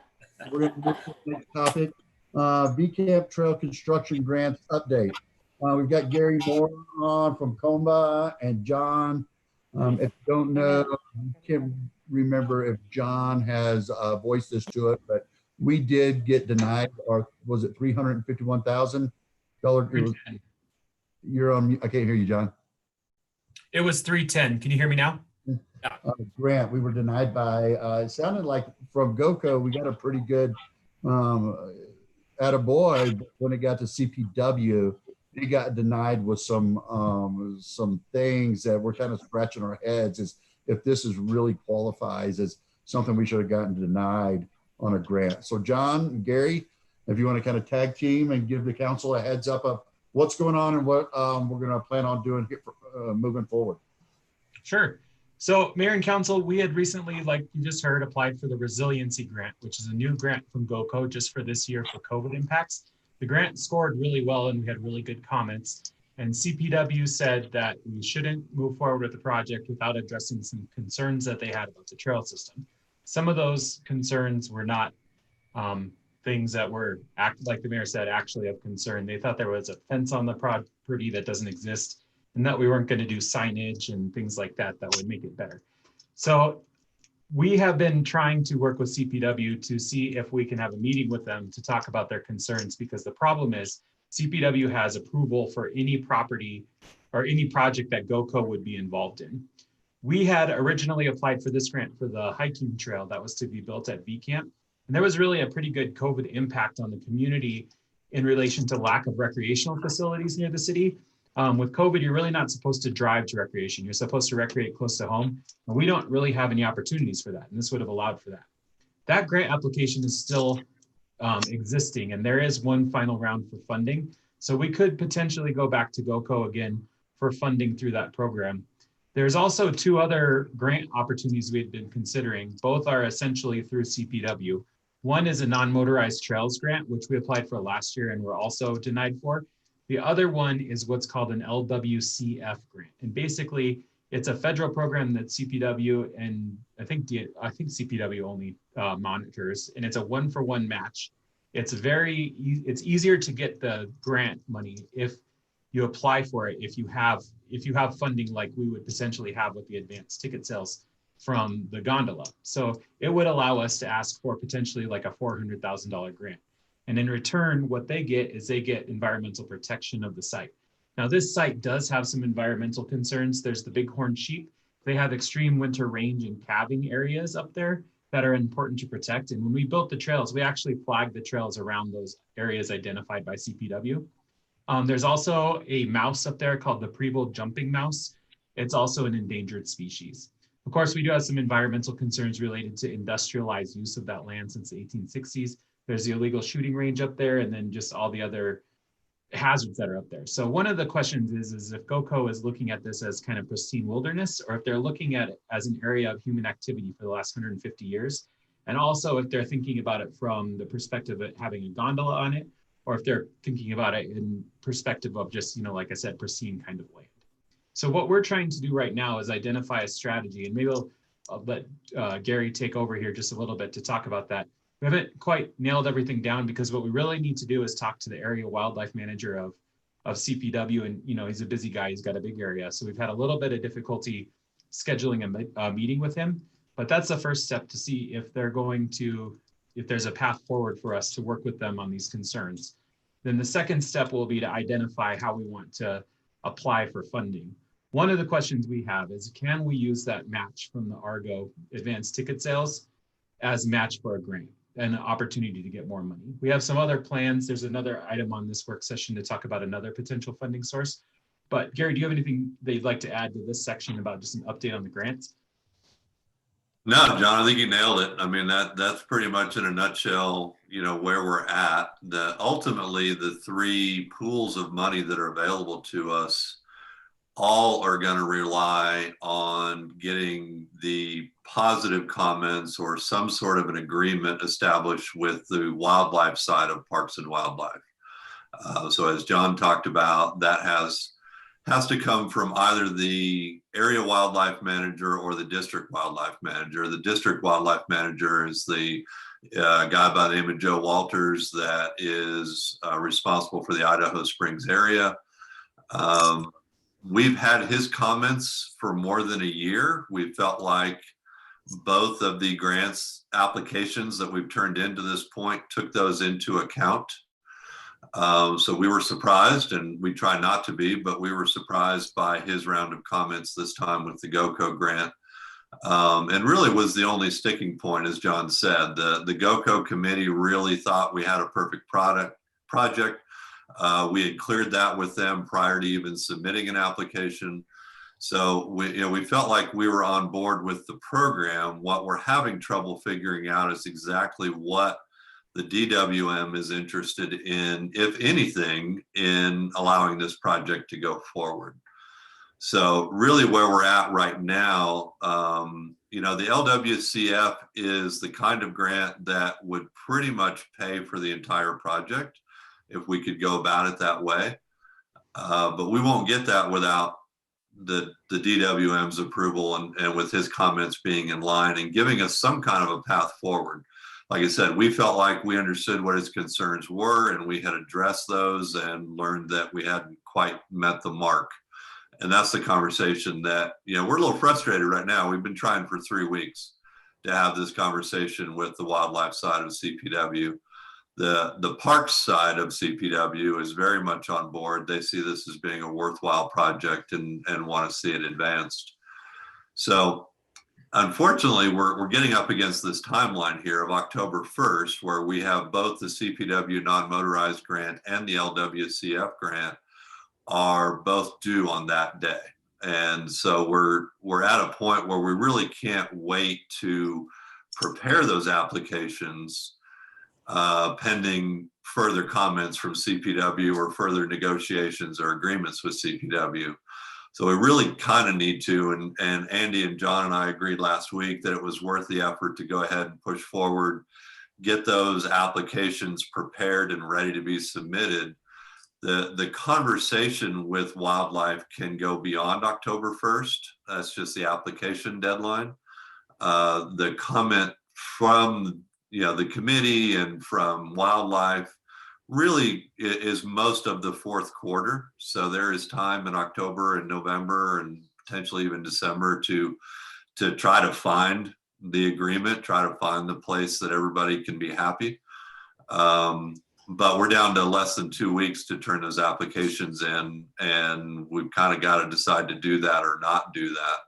[SPEAKER 1] We're going to move to the next topic. VCamp Trail Construction Grants Update. We've got Gary Moore on from Comba and John. If you don't know, I can't remember if John has voiced this to it, but we did get denied, or was it $351,000? You're on, I can't hear you, John.
[SPEAKER 2] It was 310. Can you hear me now?
[SPEAKER 1] Grant, we were denied by, it sounded like from GOCO, we got a pretty good attaboy, but when it got to CPW, it got denied with some things that we're kind of scratching our heads as if this is really qualifies as something we should have gotten denied on a grant. So John, Gary, if you want to kind of tag team and give the council a heads up of what's going on and what we're going to plan on doing here moving forward.
[SPEAKER 2] Sure. So Mayor and Council, we had recently, like you just heard, applied for the Resiliency Grant, which is a new grant from GOCO just for this year for COVID impacts. The grant scored really well and we had really good comments. And CPW said that we shouldn't move forward with the project without addressing some concerns that they had about the trail system. Some of those concerns were not things that were, like the mayor said, actually of concern. They thought there was a fence on the property that doesn't exist, and that we weren't going to do signage and things like that that would make it better. So we have been trying to work with CPW to see if we can have a meeting with them to talk about their concerns, because the problem is CPW has approval for any property or any project that GOCO would be involved in. We had originally applied for this grant for the hiking trail that was to be built at VCamp. And there was really a pretty good COVID impact on the community in relation to lack of recreational facilities near the city. With COVID, you're really not supposed to drive to recreation. You're supposed to recreate close to home. And we don't really have any opportunities for that. And this would have allowed for that. That grant application is still existing, and there is one final round for funding. So we could potentially go back to GOCO again for funding through that program. There's also two other grant opportunities we had been considering. Both are essentially through CPW. One is a non-motorized trails grant, which we applied for last year and were also denied for. The other one is what's called an LWCF grant. And basically it's a federal program that CPW and I think CPW only monitors, and it's a 1-for-1 match. It's easier to get the grant money if you apply for it, if you have funding like we would potentially have with the advanced ticket sales from the gondola. So it would allow us to ask for potentially like a $400,000 grant. And in return, what they get is they get environmental protection of the site. Now, this site does have some environmental concerns. There's the bighorn sheep. They have extreme winter range and calving areas up there that are important to protect. And when we built the trails, we actually flagged the trails around those areas identified by CPW. There's also a mouse up there called the Preble jumping mouse. It's also an endangered species. Of course, we do have some environmental concerns related to industrialized use of that land since the 1860s. There's the illegal shooting range up there, and then just all the other hazards that are up there. So one of the questions is if GOCO is looking at this as kind of pristine wilderness, or if they're looking at it as an area of human activity for the last 150 years. And also if they're thinking about it from the perspective of having a gondola on it, or if they're thinking about it in perspective of just, like I said, pristine kind of land. So what we're trying to do right now is identify a strategy, and maybe I'll let Gary take over here just a little bit to talk about that. We haven't quite nailed everything down, because what we really need to do is talk to the area wildlife manager of CPW. And, he's a busy guy, he's got a big area. So we've had a little bit of difficulty scheduling a meeting with him, but that's the first step to see if there's a path forward for us to work with them on these concerns. Then the second step will be to identify how we want to apply for funding. One of the questions we have is, can we use that match from the Argo advanced ticket sales as match for a grant and an opportunity to get more money? We have some other plans. There's another item on this work session to talk about another potential funding source. But Gary, do you have anything that you'd like to add to this section about just an update on the grants?
[SPEAKER 14] No, John, I think you nailed it. I mean, that's pretty much in a nutshell, you know, where we're at. Ultimately, the three pools of money that are available to us all are going to rely on getting the positive comments or some sort of an agreement established with the wildlife side of Parks and Wildlife. So as John talked about, that has to come from either the area wildlife manager or the district wildlife manager. The district wildlife manager is the guy by the name of Joe Walters that is responsible for the Idaho Springs area. We've had his comments for more than a year. We felt like both of the grants applications that we've turned into this point took those into account. So we were surprised, and we try not to be, but we were surprised by his round of comments this time with the GOCO grant. And really was the only sticking point, as John said. The GOCO committee really thought we had a perfect project. We had cleared that with them prior to even submitting an application. So we felt like we were on board with the program. What we're having trouble figuring out is exactly what the DWM is interested in, if anything, in allowing this project to go forward. So really where we're at right now, the LWCF is the kind of grant that would pretty much pay for the entire project if we could go about it that way. But we won't get that without the DWM's approval and with his comments being in line and giving us some kind of a path forward. Like I said, we felt like we understood what his concerns were, and we had addressed those and learned that we hadn't quite met the mark. And that's the conversation that, we're a little frustrated right now. We've been trying for 3 weeks to have this conversation with the wildlife side of CPW. The parks side of CPW is very much on board. They see this as being a worthwhile project and want to see it advanced. So unfortunately, we're getting up against this timeline here of October 1st, where we have both the CPW non-motorized grant and the LWCF grant are both due on that day. And so we're at a point where we really can't wait to prepare those applications pending further comments from CPW or further negotiations or agreements with CPW. So we really kind of need to, and Andy and John and I agreed last week that it was worth the effort to go ahead and push forward, get those applications prepared and ready to be submitted. The conversation with wildlife can go beyond October 1st. That's just the application deadline. The comment from the committee and from wildlife really is most of the fourth quarter. So there is time in October and November and potentially even December to try to find the agreement, try to find the place that everybody can be happy. But we're down to less than 2 weeks to turn those applications in, and we've kind of got to decide to do that or not do that.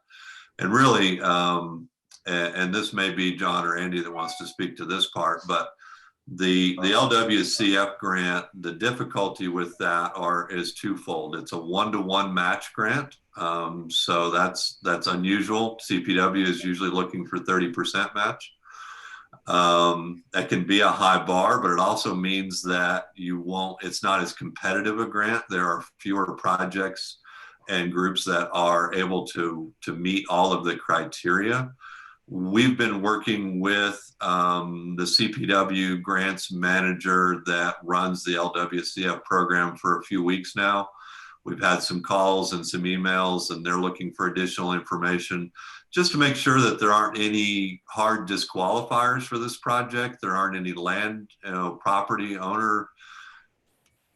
[SPEAKER 14] And really, and this may be John or Andy that wants to speak to this part, but the LWCF grant, the difficulty with that is twofold. It's a 1-to-1 match grant. So that's unusual. CPW is usually looking for 30% match. That can be a high bar, but it also means that it's not as competitive a grant. There are fewer projects and groups that are able to meet all of the criteria. We've been working with the CPW grants manager that runs the LWCF program for a few weeks now. We've had some calls and some emails, and they're looking for additional information just to make sure that there aren't any hard disqualifiers for this project. There aren't any land, property owner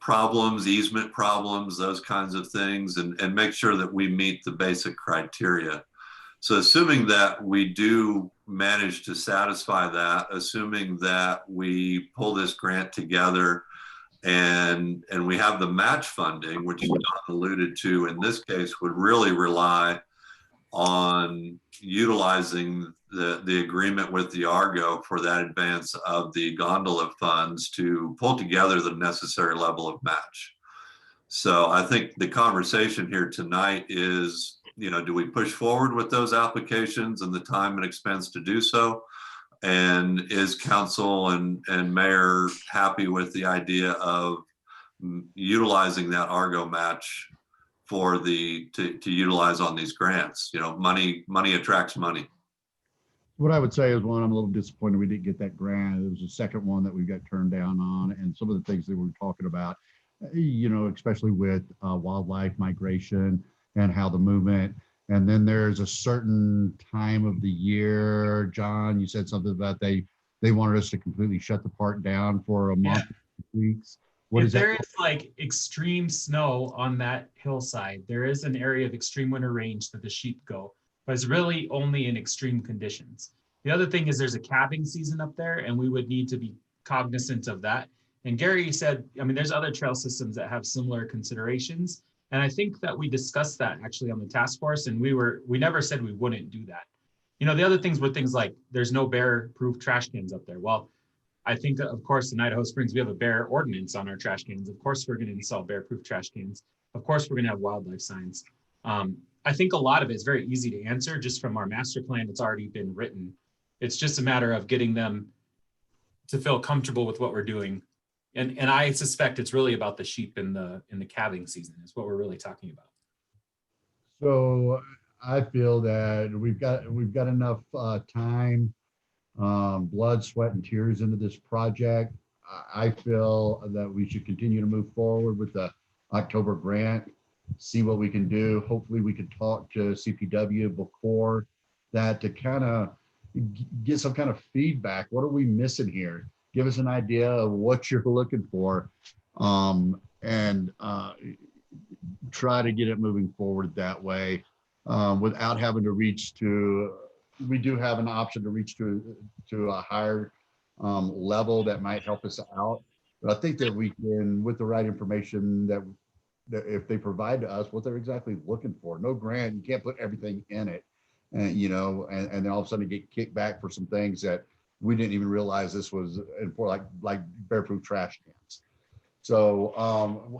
[SPEAKER 14] problems, easement problems, those kinds of things, and make sure that we meet the basic criteria. So assuming that we do manage to satisfy that, assuming that we pull this grant together And we have the match funding, which Don alluded to in this case, would really rely on utilizing the agreement with the Argo for that advance of the gondola funds to pull together the necessary level of match. So I think the conversation here tonight is, do we push forward with those applications and the time and expense to do so? And is council and mayor happy with the idea of utilizing that Argo match for to utilize on these grants? Money attracts money.
[SPEAKER 1] What I would say is, one, I'm a little disappointed we didn't get that grant. It was the second one that we got turned down on, and some of the things that we were talking about, especially with wildlife migration and how the movement. And then there's a certain time of the year, John, you said something about they wanted us to completely shut the park down for a month, weeks. What is that?
[SPEAKER 2] There is like extreme snow on that hillside, there is an area of extreme winter range that the sheep go, but it's really only in extreme conditions. The other thing is there's a calving season up there, and we would need to be cognizant of that. And Gary said, there's other trail systems that have similar considerations. And I think that we discussed that actually on the task force, and we never said we wouldn't do that. The other things were things like there's no bear-proof trash cans up there. Well, I think, of course, in Idaho Springs, we have a bear ordinance on our trash cans. Of course, we're going to install bear-proof trash cans. Of course, we're going to have wildlife signs. I think a lot of it is very easy to answer just from our master plan that's already been written. It's just a matter of getting them to feel comfortable with what we're doing. And I suspect it's really about the sheep in the calving season is what we're really talking about.
[SPEAKER 1] So I feel that we've got enough time, blood, sweat, and tears into this project. I feel that we should continue to move forward with the October grant, see what we can do. Hopefully we could talk to CPW before that to kind of get some kind of feedback. What are we missing here? Give us an idea of what you're looking for, and try to get it moving forward that way, without having to reach to. We do have an option to reach to a higher level that might help us out. But I think that we can, with the right information that if they provide to us what they're exactly looking for. No grant, you can't put everything in it, and and then all of a sudden get kicked back for some things that we didn't even realize this was for, like bear-proof trash cans. So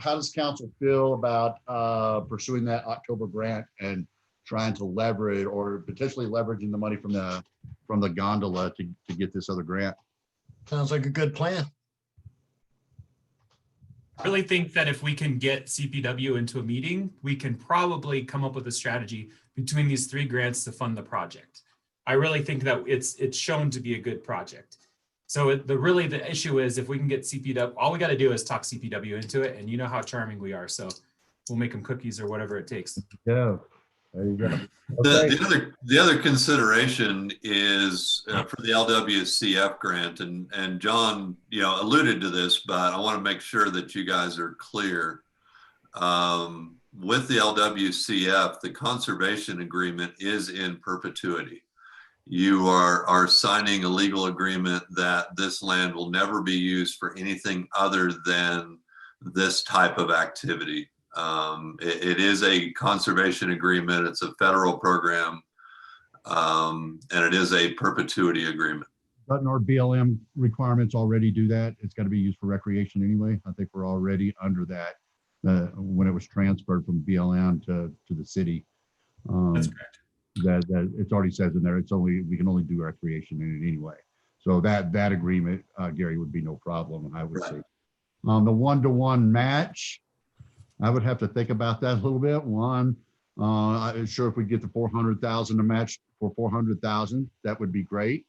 [SPEAKER 1] how does council feel about pursuing that October grant and trying to leverage or potentially leveraging the money from the gondola to get this other grant?
[SPEAKER 3] Sounds like a good plan.
[SPEAKER 2] I really think that if we can get CPW into a meeting, we can probably come up with a strategy between these three grants to fund the project. I really think that it's shown to be a good project. So the issue is if we can get CPW, all we got to do is talk CPW into it, and you know how charming we are. So we'll make them cookies or whatever it takes.
[SPEAKER 1] Yeah, there you go. Okay.
[SPEAKER 14] The other consideration is for the LWCF grant, and John, alluded to this, but I want to make sure that you guys are clear. With the LWCF, the conservation agreement is in perpetuity. You are signing a legal agreement that this land will never be used for anything other than this type of activity. It is a conservation agreement. It's a federal program, and it is a perpetuity agreement.
[SPEAKER 1] Doesn't our BLM requirements already do that? It's got to be used for recreation anyway. I think we're already under that when it was transferred from BLM to the city.
[SPEAKER 2] That's correct.
[SPEAKER 1] That it's already says in there, we can only do recreation in it anyway. So that agreement, Gary, would be no problem, I would say. The one-to-one match, I would have to think about that a little bit. One, I'm sure if we get the 400,000 to match for 400,000, that would be great.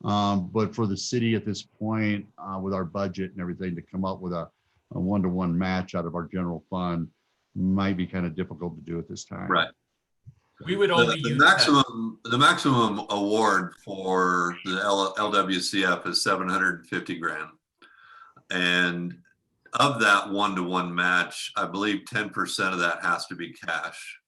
[SPEAKER 1] But for the city at this point, with our budget and everything, to come up with a one-to-one match out of our general fund might be kind of difficult to do at this time.
[SPEAKER 14] Right.
[SPEAKER 2] We would only
[SPEAKER 14] the maximum award for the LWCF is 750 grand, and of that one-to-one match, I believe 10% of that has to be cash.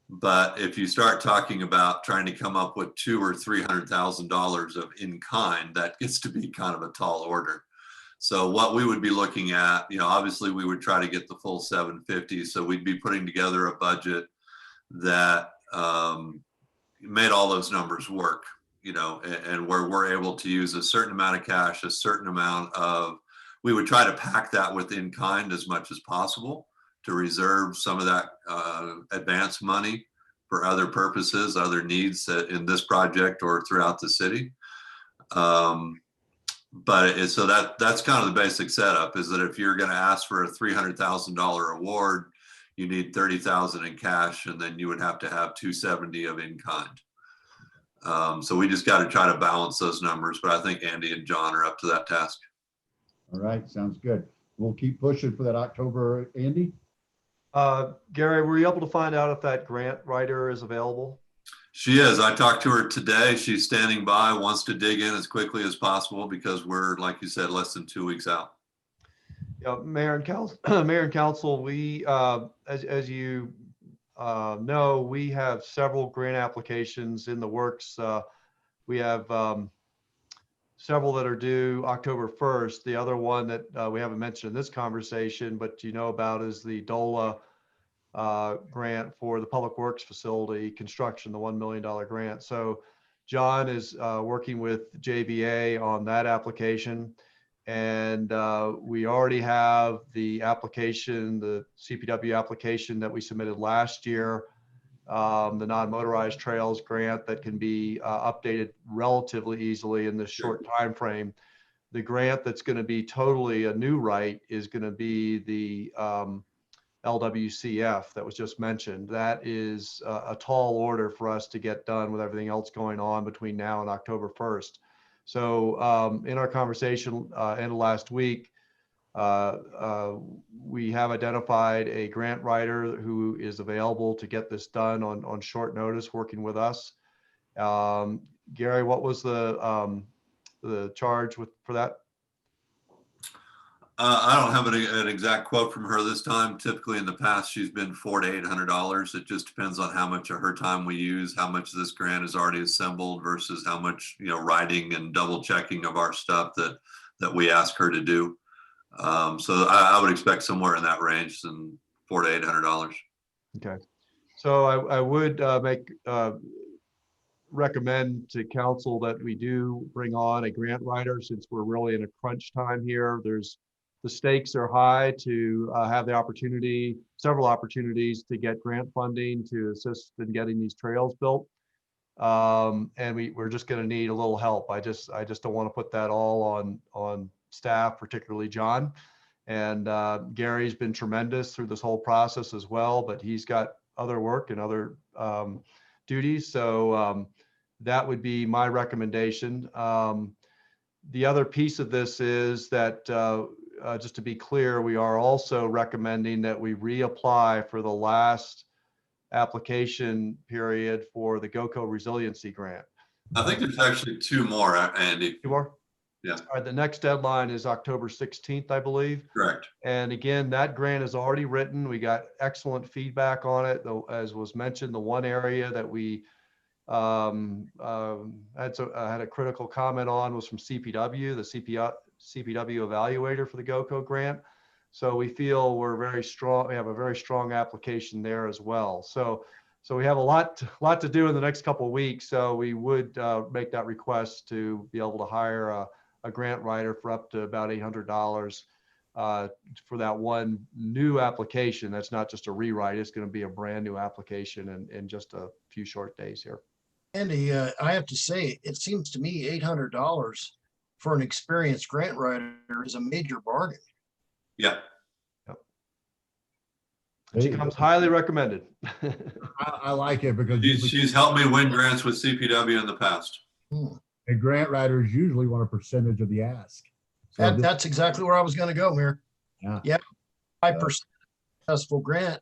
[SPEAKER 14] But if you start talking about trying to come up with $200,000 or $300,000 of in kind, that gets to be kind of a tall order. So what we would be looking at, obviously we would try to get the full 750. So we'd be putting together a budget that made all those numbers work, and where we're able to use a certain amount of cash, a certain amount of, we would try to pack that with in kind as much as possible to reserve some of that advance money for other purposes, other needs in this project or throughout the city. So that's kind of the basic setup, is that if you're going to ask for a $300,000 award, you need 30,000 in cash, and then you would have to have 270 of in kind. So we just got to try to balance those numbers, but I think Andy and John are up to that task.
[SPEAKER 1] All right, sounds good. We'll keep pushing for that October, Andy.
[SPEAKER 15] Gary, were you able to find out if that grant writer is available?
[SPEAKER 14] She is. I talked to her today. She's standing by, wants to dig in as quickly as possible because we're, like you said, less than 2 weeks out.
[SPEAKER 15] Yeah, Mayor and Council, we, as you know, we have several grant applications in the works. We have several that are due October 1st. The other one that we haven't mentioned in this conversation, but you know about, is the DOLA grant for the Public Works facility construction, the $1 million grant. So John is working with JVA on that application. And we already have the application, the CPW application that we submitted last year, the non-motorized trails grant that can be updated relatively easily in this short time frame. The grant that's going to be totally a new right is going to be the LWCF that was just mentioned. That is a tall order for us to get done with everything else going on between now and October 1st. So in our conversation end of last week, we have identified a grant writer who is available to get this done on short notice, working with us. Gary, what was the charge for that?
[SPEAKER 14] I don't have an exact quote from her this time. Typically in the past, she's been $400 to $800. It just depends on how much of her time we use, how much of this grant is already assembled versus how much, writing and double checking of our stuff that we ask her to do. So I would expect somewhere in that range, and $400 to $800.
[SPEAKER 15] Okay. So I would recommend to council that we do bring on a grant writer, since we're really in a crunch time here. The stakes are high to have the opportunity, several opportunities to get grant funding to assist in getting these trails built. And we're just going to need a little help. I just don't want to put that all on staff, particularly John. And Gary's been tremendous through this whole process as well, but he's got other work and other duties. So that would be my recommendation. The other piece of this is that, just to be clear, we are also recommending that we reapply for the last application period for the GOCO resiliency grant.
[SPEAKER 14] I think there's actually 2 more, Andy.
[SPEAKER 15] 2 more?
[SPEAKER 14] Yeah.
[SPEAKER 15] All right, the next deadline is October 16th, I believe.
[SPEAKER 14] Correct.
[SPEAKER 15] And again, that grant is already written. We got excellent feedback on it, though, as was mentioned. The one area that we had a critical comment on was from CPW, the CPW evaluator for the GOCO grant. So we feel we're very strong. We have a very strong application there as well. So we have a lot to do in the next couple of weeks. So we would make that request to be able to hire a grant writer for up to about $800 for that one new application. That's not just a rewrite. It's going to be a brand new application in just a few short days here.
[SPEAKER 3] Andy, I have to say, it seems to me $800 for an experienced grant writer is a major bargain.
[SPEAKER 14] Yeah.
[SPEAKER 15] She comes highly recommended.
[SPEAKER 1] I like it because
[SPEAKER 14] she's helped me win grants with CPW in the past.
[SPEAKER 1] And grant writers usually want a percentage of the ask. So
[SPEAKER 3] That's exactly where I was going to go, Mayor. Yeah. 5% successful grant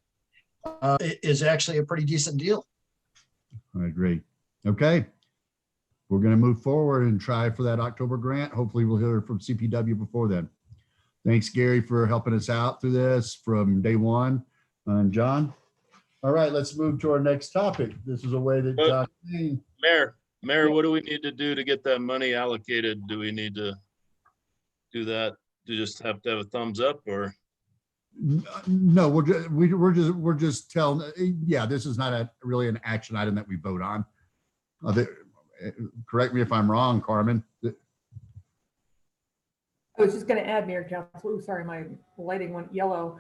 [SPEAKER 3] is actually a pretty decent deal.
[SPEAKER 1] I agree. Okay. We're going to move forward and try for that October grant. Hopefully we'll hear from CPW before then. Thanks, Gary, for helping us out through this from day one. And John. All right, let's move to our next topic. This is a way that John.
[SPEAKER 5] Mayor, what do we need to do to get that money allocated? Do we need to do that you just have to have a thumbs up or?
[SPEAKER 1] No, we're just telling, yeah, this is not really an action item that we vote on. Correct me if I'm wrong, Carmen.
[SPEAKER 9] I was just going to add, Mayor Council, oh, sorry, my lighting went yellow.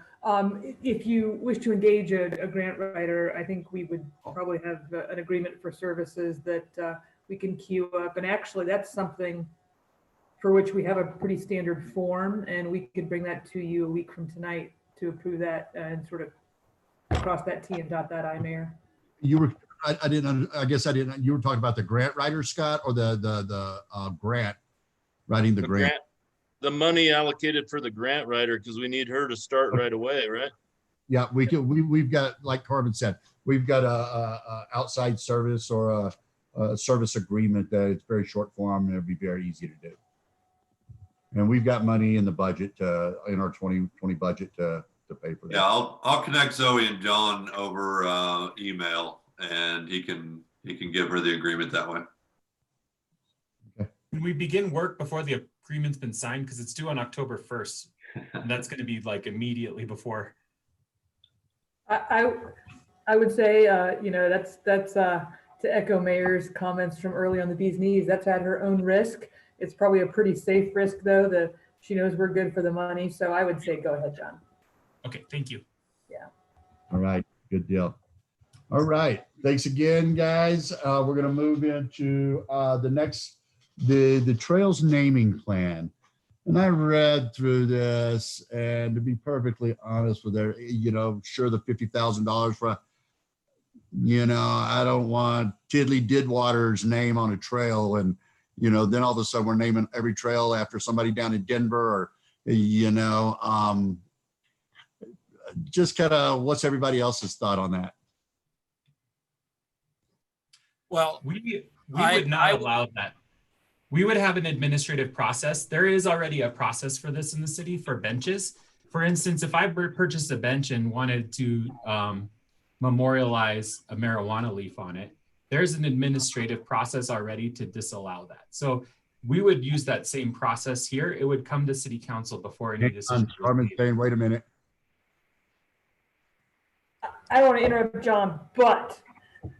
[SPEAKER 9] If you wish to engage a grant writer, I think we would probably have an agreement for services that we can queue up. And actually, that's something for which we have a pretty standard form, and we could bring that to you a week from tonight to approve that and sort of cross that T and dot that I, Mayor.
[SPEAKER 1] You were, I guess I didn't, you were talking about the grant writer, Scott, or the grant, writing the grant?
[SPEAKER 5] The money allocated for the grant writer, because we need her to start right away, right?
[SPEAKER 1] Yeah, we've got, like Carmen said, we've got a outside service or a service agreement that it's very short form and it'd be very easy to do. And we've got money in the budget, in our 2020 budget to pay for that.
[SPEAKER 14] Yeah, I'll connect Zoe and John over email, and he can give her the agreement that way.
[SPEAKER 2] Can we begin work before the agreement's been signed? Because it's due on October 1st. And that's going to be like immediately before.
[SPEAKER 9] I would say, that's to echo Mayor's comments from early on the bee's knees. That's at her own risk. It's probably a pretty safe risk, though. She knows we're good for the money. So I would say, go ahead, John.
[SPEAKER 2] Okay, thank you.
[SPEAKER 9] Yeah.
[SPEAKER 1] All right, good deal. All right, thanks again, guys. We're going to move into the next, the trails naming plan. And I read through this, and to be perfectly honest with her, sure, the $50,000 for, I don't want Tiddly Didwater's name on a trail, and then all of a sudden we're naming every trail after somebody down in Denver, or just kind of what's everybody else's thought on that?
[SPEAKER 10] Well,
[SPEAKER 2] we would not allow that. We would have an administrative process. There is already a process for this in the city for benches. For instance, if I purchased a bench and wanted to memorialize a marijuana leaf on it, there's an administrative process already to disallow that. So we would use that same process here. It would come to city council before any decision.
[SPEAKER 1] Carmen's saying, wait a minute.
[SPEAKER 9] I don't want to interrupt John, but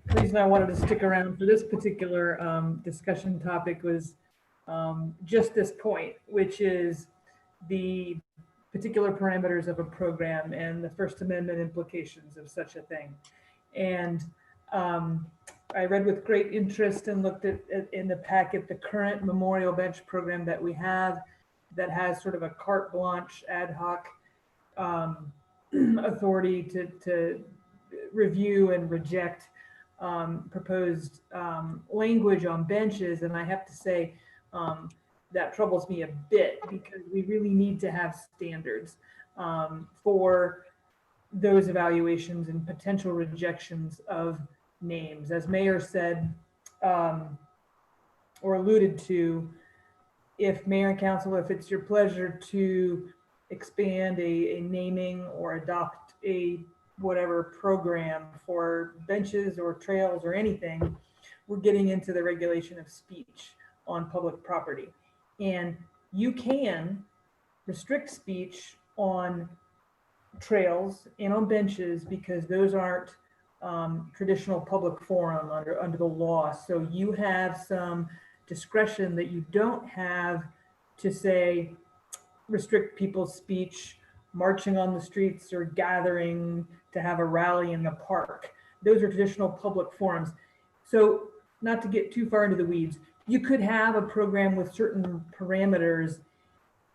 [SPEAKER 9] the reason I wanted to stick around for this particular discussion topic was just this point, which is the particular parameters of a program and the First Amendment implications of such a thing. And I read with great interest and looked at in the packet the current memorial bench program that we have that has sort of a carte blanche ad hoc authority to review and reject proposed language on benches. And I have to say that troubles me a bit, because we really need to have standards for those evaluations and potential rejections of names. As Mayor said, or alluded to, if Mayor and Council, if it's your pleasure to expand a naming or adopt a whatever program for benches or trails or anything, we're getting into the regulation of speech on public property. And you can restrict speech on trails and on benches because those aren't traditional public forum under the law. So you have some discretion that you don't have to say restrict people's speech marching on the streets or gathering to have a rally in the park. Those are traditional public forums. So not to get too far into the weeds, you could have a program with certain parameters.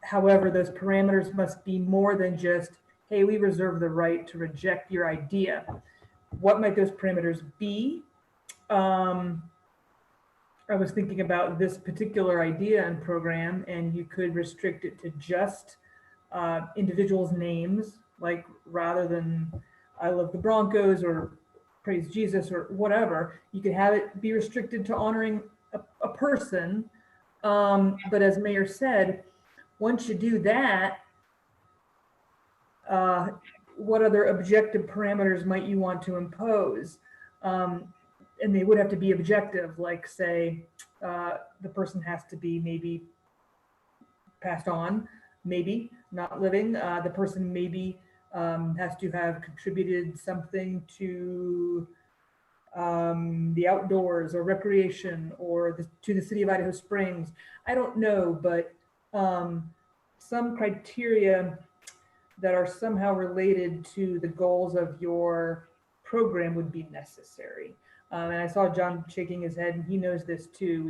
[SPEAKER 9] However, those parameters must be more than just, hey, we reserve the right to reject your idea. What might those parameters be? I was thinking about this particular idea and program, and you could restrict it to just individuals' names, like rather than I love the Broncos or praise Jesus or whatever, you could have it be restricted to honoring a person. But as Mayor said, once you do that, what other objective parameters might you want to impose? And they would have to be objective, like say, the person has to be maybe passed on, maybe not living. The person maybe has to have contributed something to the outdoors or recreation or to the city of Idaho Springs. I don't know, but some criteria that are somehow related to the goals of your program would be necessary. And I saw John shaking his head, and he knows this too.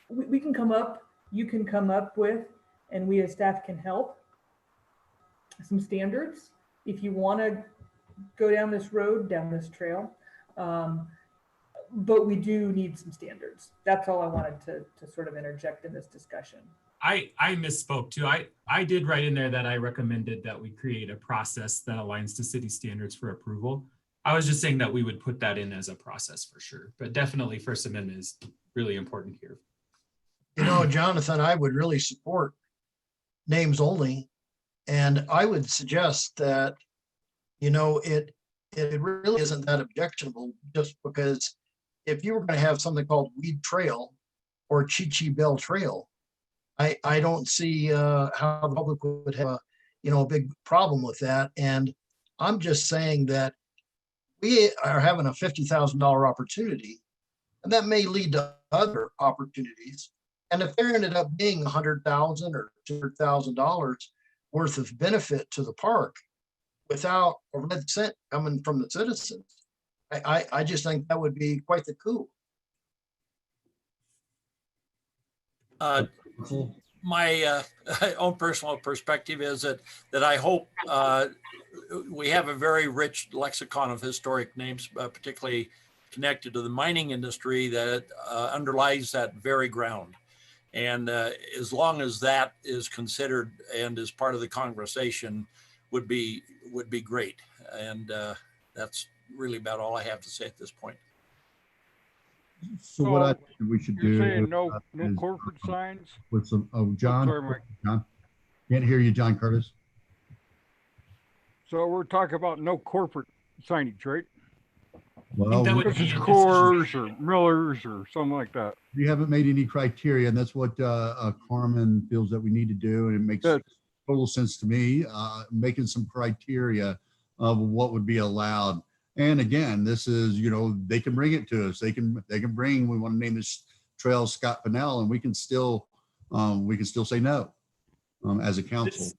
[SPEAKER 9] We can come up, you can come up with, and we as staff can help, some standards if you want to go down this road, down this trail. But we do need some standards. That's all I wanted to sort of interject in this discussion.
[SPEAKER 2] I misspoke too. I did write in there that I recommended that we create a process that aligns to city standards for approval. I was just saying that we would put that in as a process for sure, but definitely First Amendment is really important here.
[SPEAKER 3] You know, Jonathan, I would really support names only. And I would suggest that, you know, it really isn't that objectionable, just because if you were going to have something called Weed Trail or Chi Bell Trail, I don't see how the public would have a big problem with that. And I'm just saying that we are having a $50,000 opportunity, and that may lead to other opportunities. And if there ended up being $100,000 or $200,000 worth of benefit to the park without a red cent coming from the citizens, I just think that would be quite the coup.
[SPEAKER 10] My own personal perspective is that I hope we have a very rich lexicon of historic names, particularly connected to the mining industry that underlies that very ground. And as long as that is considered and is part of the conversation, would be great. And that's really about all I have to say at this point.
[SPEAKER 1] So what I think we should do.
[SPEAKER 4] You're saying no
[SPEAKER 1] is,
[SPEAKER 4] corporate signs?
[SPEAKER 1] With some, John,
[SPEAKER 4] Sorry, Mike.
[SPEAKER 1] John, can't hear you, John Curtis.
[SPEAKER 4] So we're talking about no corporate signage, right?
[SPEAKER 1] Well,
[SPEAKER 2] that would
[SPEAKER 4] This
[SPEAKER 2] be
[SPEAKER 4] is
[SPEAKER 2] a
[SPEAKER 4] Coors or Miller's or something like that.
[SPEAKER 1] we haven't made any criteria, and that's what Carmen feels that we need to do, and it makes
[SPEAKER 4] Good.
[SPEAKER 1] total sense to me. Making some criteria of what would be allowed. And again, this is, they can bring it to us. They can bring, we want to name this trail Scott Pinnell, and we can still say no as a council.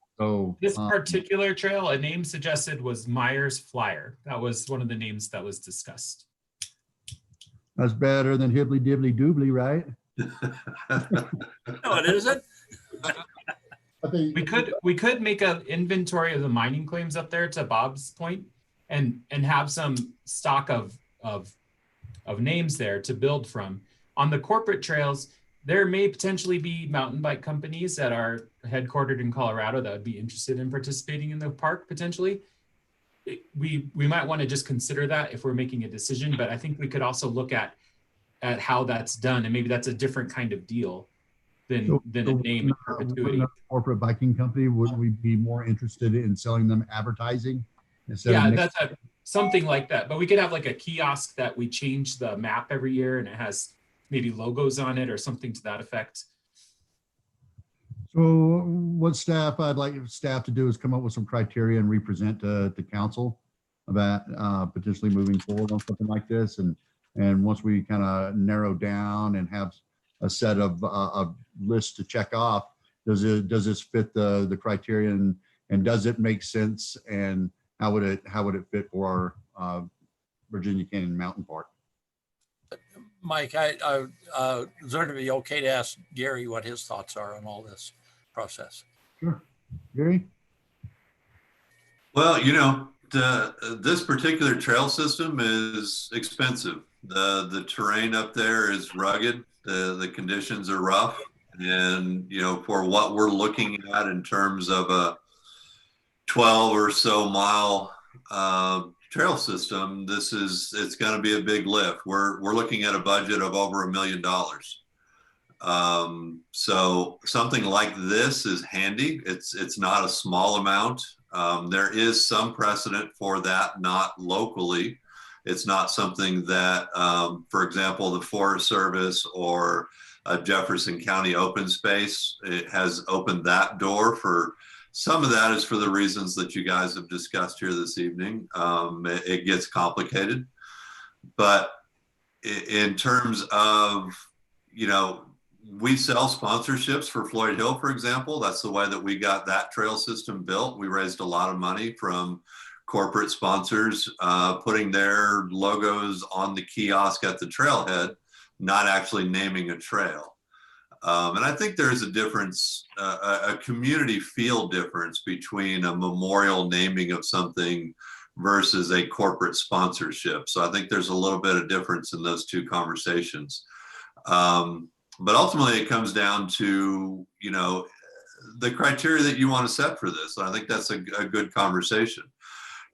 [SPEAKER 2] This particular trail, a name suggested was Myers Flyer. That was one of the names that was discussed.
[SPEAKER 1] That's better than Hibbly Dibbly Doobly, right?
[SPEAKER 10] No, it isn't.
[SPEAKER 2] We could make an inventory of the mining claims up there, to Bob's point, and have some stock of names there to build from. On the corporate trails, there may potentially be mountain bike companies that are headquartered in Colorado that would be interested in participating in the park potentially. We might want to just consider that if we're making a decision, but I think we could also look at how that's done, and maybe that's a different kind of deal than a name in perpetuity.
[SPEAKER 1] Corporate biking company, would we be more interested in selling them advertising?
[SPEAKER 2] Yeah, that's something like that. But we could have like a kiosk that we change the map every year, and it has maybe logos on it or something to that effect.
[SPEAKER 1] So what I'd like staff to do is come up with some criteria and represent to council about potentially moving forward on something like this. And once we kind of narrow down and have a set of lists to check off, does this fit the criteria, and does it make sense, and how would it fit for our Virginia Canyon Mountain Park?
[SPEAKER 10] Mike, is it be okay to ask Gary what his thoughts are on all this process?
[SPEAKER 1] Sure. Gary?
[SPEAKER 14] Well, this particular trail system is expensive. The terrain up there is rugged. The conditions are rough. And, for what we're looking at in terms of a 12 or so mile trail system, it's going to be a big lift. We're looking at a budget of over $1 million. So something like this is handy. It's not a small amount. There is some precedent for that, not locally. It's not something that, for example, the Forest Service or Jefferson County open space. It has opened that door for some of that is for the reasons that you guys have discussed here this evening. It gets complicated, but in terms of, you know, we sell sponsorships for Floyd Hill, for example. That's the way that we got that trail system built. We raised a lot of money from corporate sponsors, putting their logos on the kiosk at the trailhead, not actually naming a trail. And I think there's a difference, a community feel difference between a memorial naming of something versus a corporate sponsorship. So I think there's a little bit of difference in those two conversations. But ultimately it comes down to, you know, the criteria that you want to set for this. And I think that's a good conversation.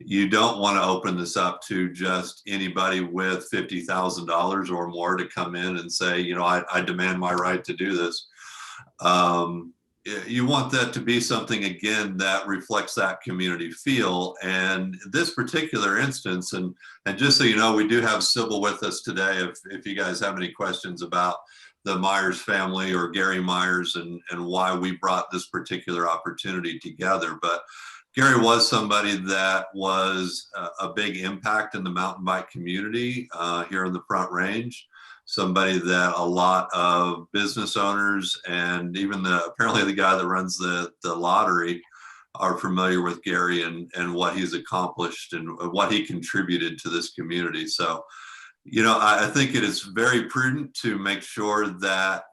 [SPEAKER 14] You don't want to open this up to just anybody with $50,000 or more to come in and say, you know, I demand my right to do this. You want that to be something, again, that reflects that community feel. And this particular instance, and just so you know, we do have Sybil with us today. If you guys have any questions about the Myers family or Gary Myers and why we brought this particular opportunity together. But Gary was somebody that was a big impact in the mountain bike community here in the Front Range. Somebody that a lot of business owners and even apparently the guy that runs the lottery are familiar with Gary and what he's accomplished and what he contributed to this community. So, you know, I think it is very prudent to make sure that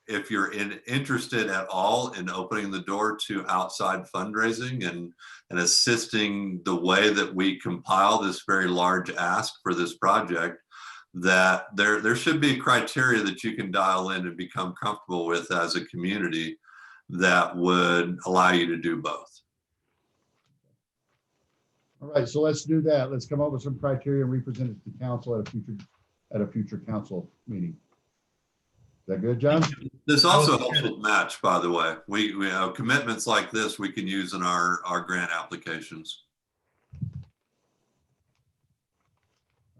[SPEAKER 14] if you're interested at all in opening the door to outside fundraising and assisting the way that we compile this very large ask for this project, that there should be a criteria that you can dial in and become comfortable with as a community that would allow you to do both.
[SPEAKER 1] All right, so let's do that. Let's come up with some criteria and represent it to the council at a future council meeting. Is that good, John?
[SPEAKER 14] This also helps with match, by the way. We have commitments like this we can use in our grant applications.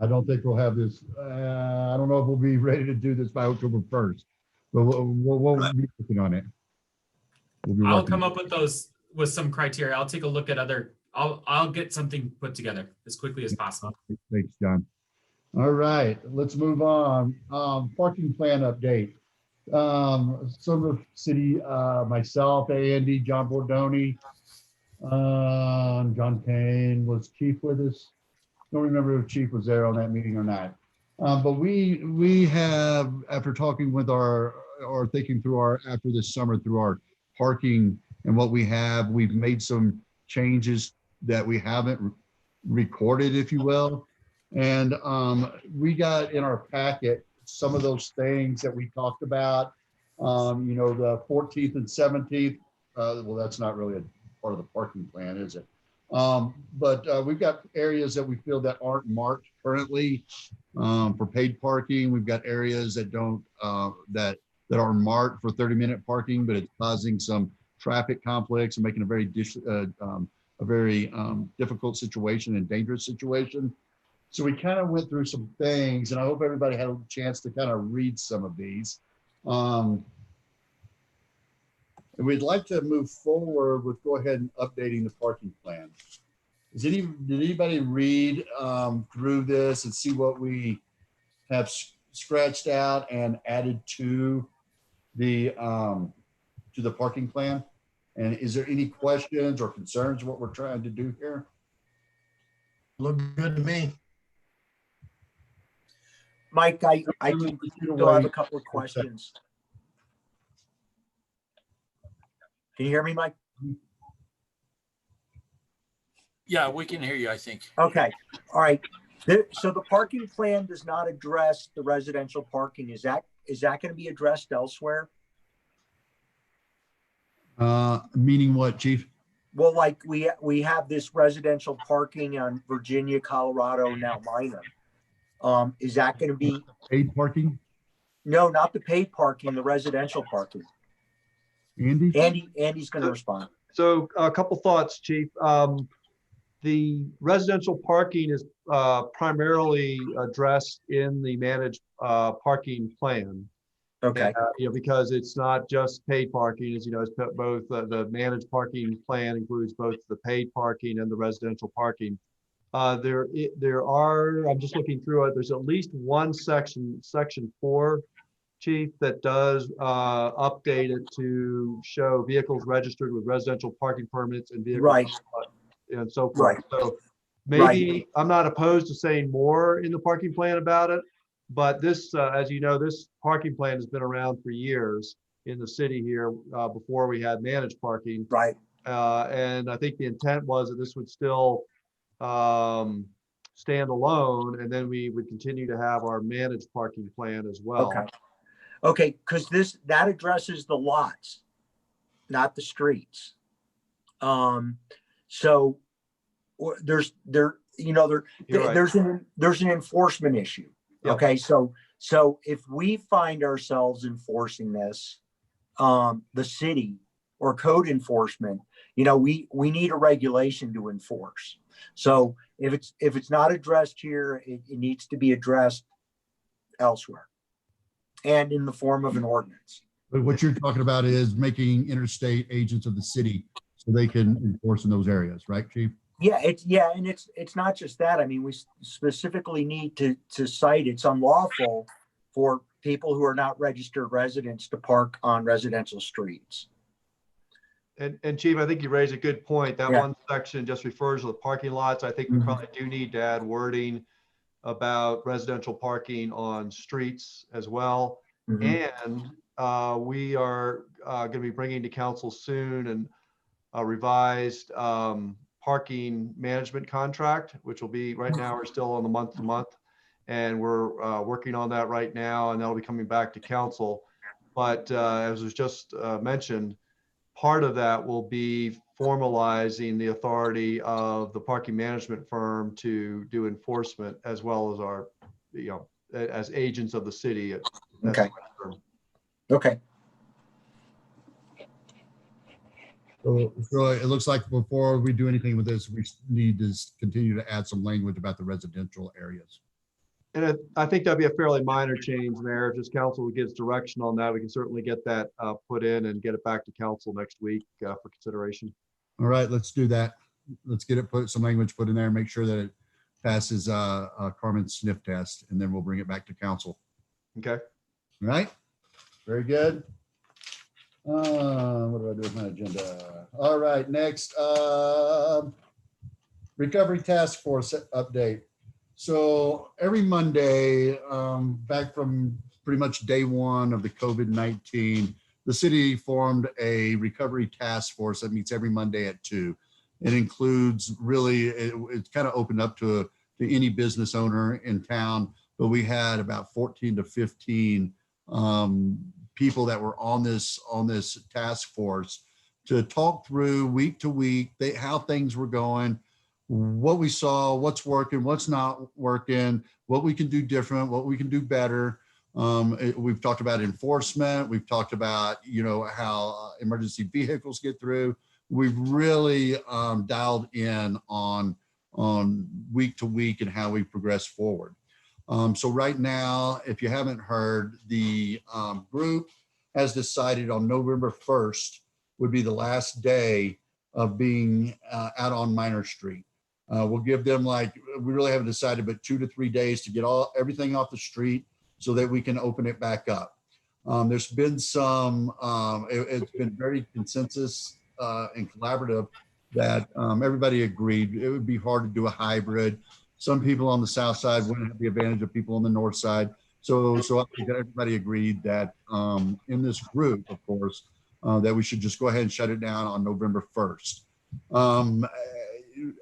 [SPEAKER 1] I don't think we'll have this. I don't know if we'll be ready to do this by October 1st, but we'll be working on it.
[SPEAKER 2] I'll come up with some criteria. I'll take a look at I'll get something put together as quickly as possible.
[SPEAKER 1] Thanks, John. All right, let's move on. Parking plan update. Silver City, myself, Andy, John Bordoni, John Kane. Was Chief with us? Don't remember if Chief was there on that meeting or not. But we have, after talking with or thinking through after this summer through our parking and what we have, we've made some changes that we haven't recorded, if you will. And we got in our packet some of those things that we talked about, you know, the 14th and 17th. Well, that's not really a part of the parking plan, is it? But we've got areas that we feel that aren't marked currently for paid parking. We've got areas that don't, that are marked for 30-minute parking, but it's causing some traffic conflicts and making a very difficult situation and dangerous situation. So we kind of went through some things, and I hope everybody had a chance to kind of read some of these. And we'd like to move forward with go ahead and updating the parking plan. Did anybody read through this and see what we have scratched out and added to the parking plan? And is there any questions or concerns what we're trying to do here?
[SPEAKER 3] Look good to me.
[SPEAKER 11] Mike, I still have a couple of questions. Can you hear me, Mike?
[SPEAKER 10] Yeah, we can hear you, I think.
[SPEAKER 11] Okay, all right. So the parking plan does not address the residential parking. Is that going to be addressed elsewhere?
[SPEAKER 1] Meaning what, Chief?
[SPEAKER 11] Well, like we have this residential parking on Virginia, Colorado, now Minor. Is that going to be
[SPEAKER 1] paid parking?
[SPEAKER 11] No, not the paid parking, the residential parking. Andy's going to respond.
[SPEAKER 15] So a couple thoughts, Chief. The residential parking is primarily addressed in the managed parking plan.
[SPEAKER 11] Okay.
[SPEAKER 15] Because it's not just paid parking, as you know, it's both, the managed parking plan includes both the paid parking and the residential parking. There are, I'm just looking through it, there's at least one section, section 4, Chief, that does update it to show vehicles registered with residential parking permits and vehicles.
[SPEAKER 11] Right.
[SPEAKER 15] And so forth.
[SPEAKER 11] Right.
[SPEAKER 15] So maybe I'm not opposed to saying more in the parking plan about it, but this, as you know, this parking plan has been around for years in the city here before we had managed parking.
[SPEAKER 11] Right.
[SPEAKER 15] And I think the intent was that this would still stand alone, and then we would continue to have our managed parking plan as well.
[SPEAKER 11] Okay. Okay, because that addresses the lots, not the streets. So there's an enforcement issue.
[SPEAKER 15] Yep.
[SPEAKER 11] Okay, so if we find ourselves enforcing this, the city or code enforcement, we need a regulation to enforce. So if it's not addressed here, it needs to be addressed elsewhere and in the form of an ordinance.
[SPEAKER 1] But what you're talking about is making interstate agents of the city so they can enforce in those areas, right, Chief?
[SPEAKER 11] Yeah, and it's not just that. I mean, we specifically need to cite it's unlawful for people who are not registered residents to park on residential streets.
[SPEAKER 15] And Chief, I think you raised a good point. That one section just refers to the parking lots. I think we probably do need to add wording about residential parking on streets as well. And we are going to be bringing to council soon and a revised parking management contract, which will be, right now we're still on the month to month, and we're working on that right now, and that'll be coming back to council. But as was just mentioned, part of that will be formalizing the authority of the parking management firm to do enforcement, as well as our, as agents of the city.
[SPEAKER 11] Okay. Okay.
[SPEAKER 1] So it looks like before we do anything with this, we need to continue to add some language about the residential areas.
[SPEAKER 15] And I think that'd be a fairly minor change, Mayor. If just council gives direction on that, we can certainly get that put in and get it back to council next week for consideration.
[SPEAKER 1] All right, let's do that. Let's get it, put some language put in there, and make sure that it passes Carmen's sniff test, and then we'll bring it back to council.
[SPEAKER 15] Okay.
[SPEAKER 1] All right. Very good. What do I do with my agenda? All right, next, Recovery Task Force update. So every Monday, back from pretty much day one of the COVID-19, the city formed a recovery task force that meets every Monday at 2. It includes really, it's kind of opened up to any business owner in town, but we had about 14 to 15 people that were on this task force to talk through week to week how things were going, what we saw, what's working, what's not working, what we can do different, what we can do better. We've talked about enforcement. We've talked about, how emergency vehicles get through. We've really dialed in on week to week and how we progress forward. So right now, if you haven't heard, the group has decided on November 1st would be the last day of being out on Minor Street. We'll give them, we really haven't decided, but 2 to 3 days to get everything off the street so that we can open it back up. There's been some, it's been very consensus and collaborative that everybody agreed it would be hard to do a hybrid. Some people on the south side wouldn't have the advantage of people on the north side. So I think that everybody agreed that in this group, of course, that we should just go ahead and shut it down on November 1st.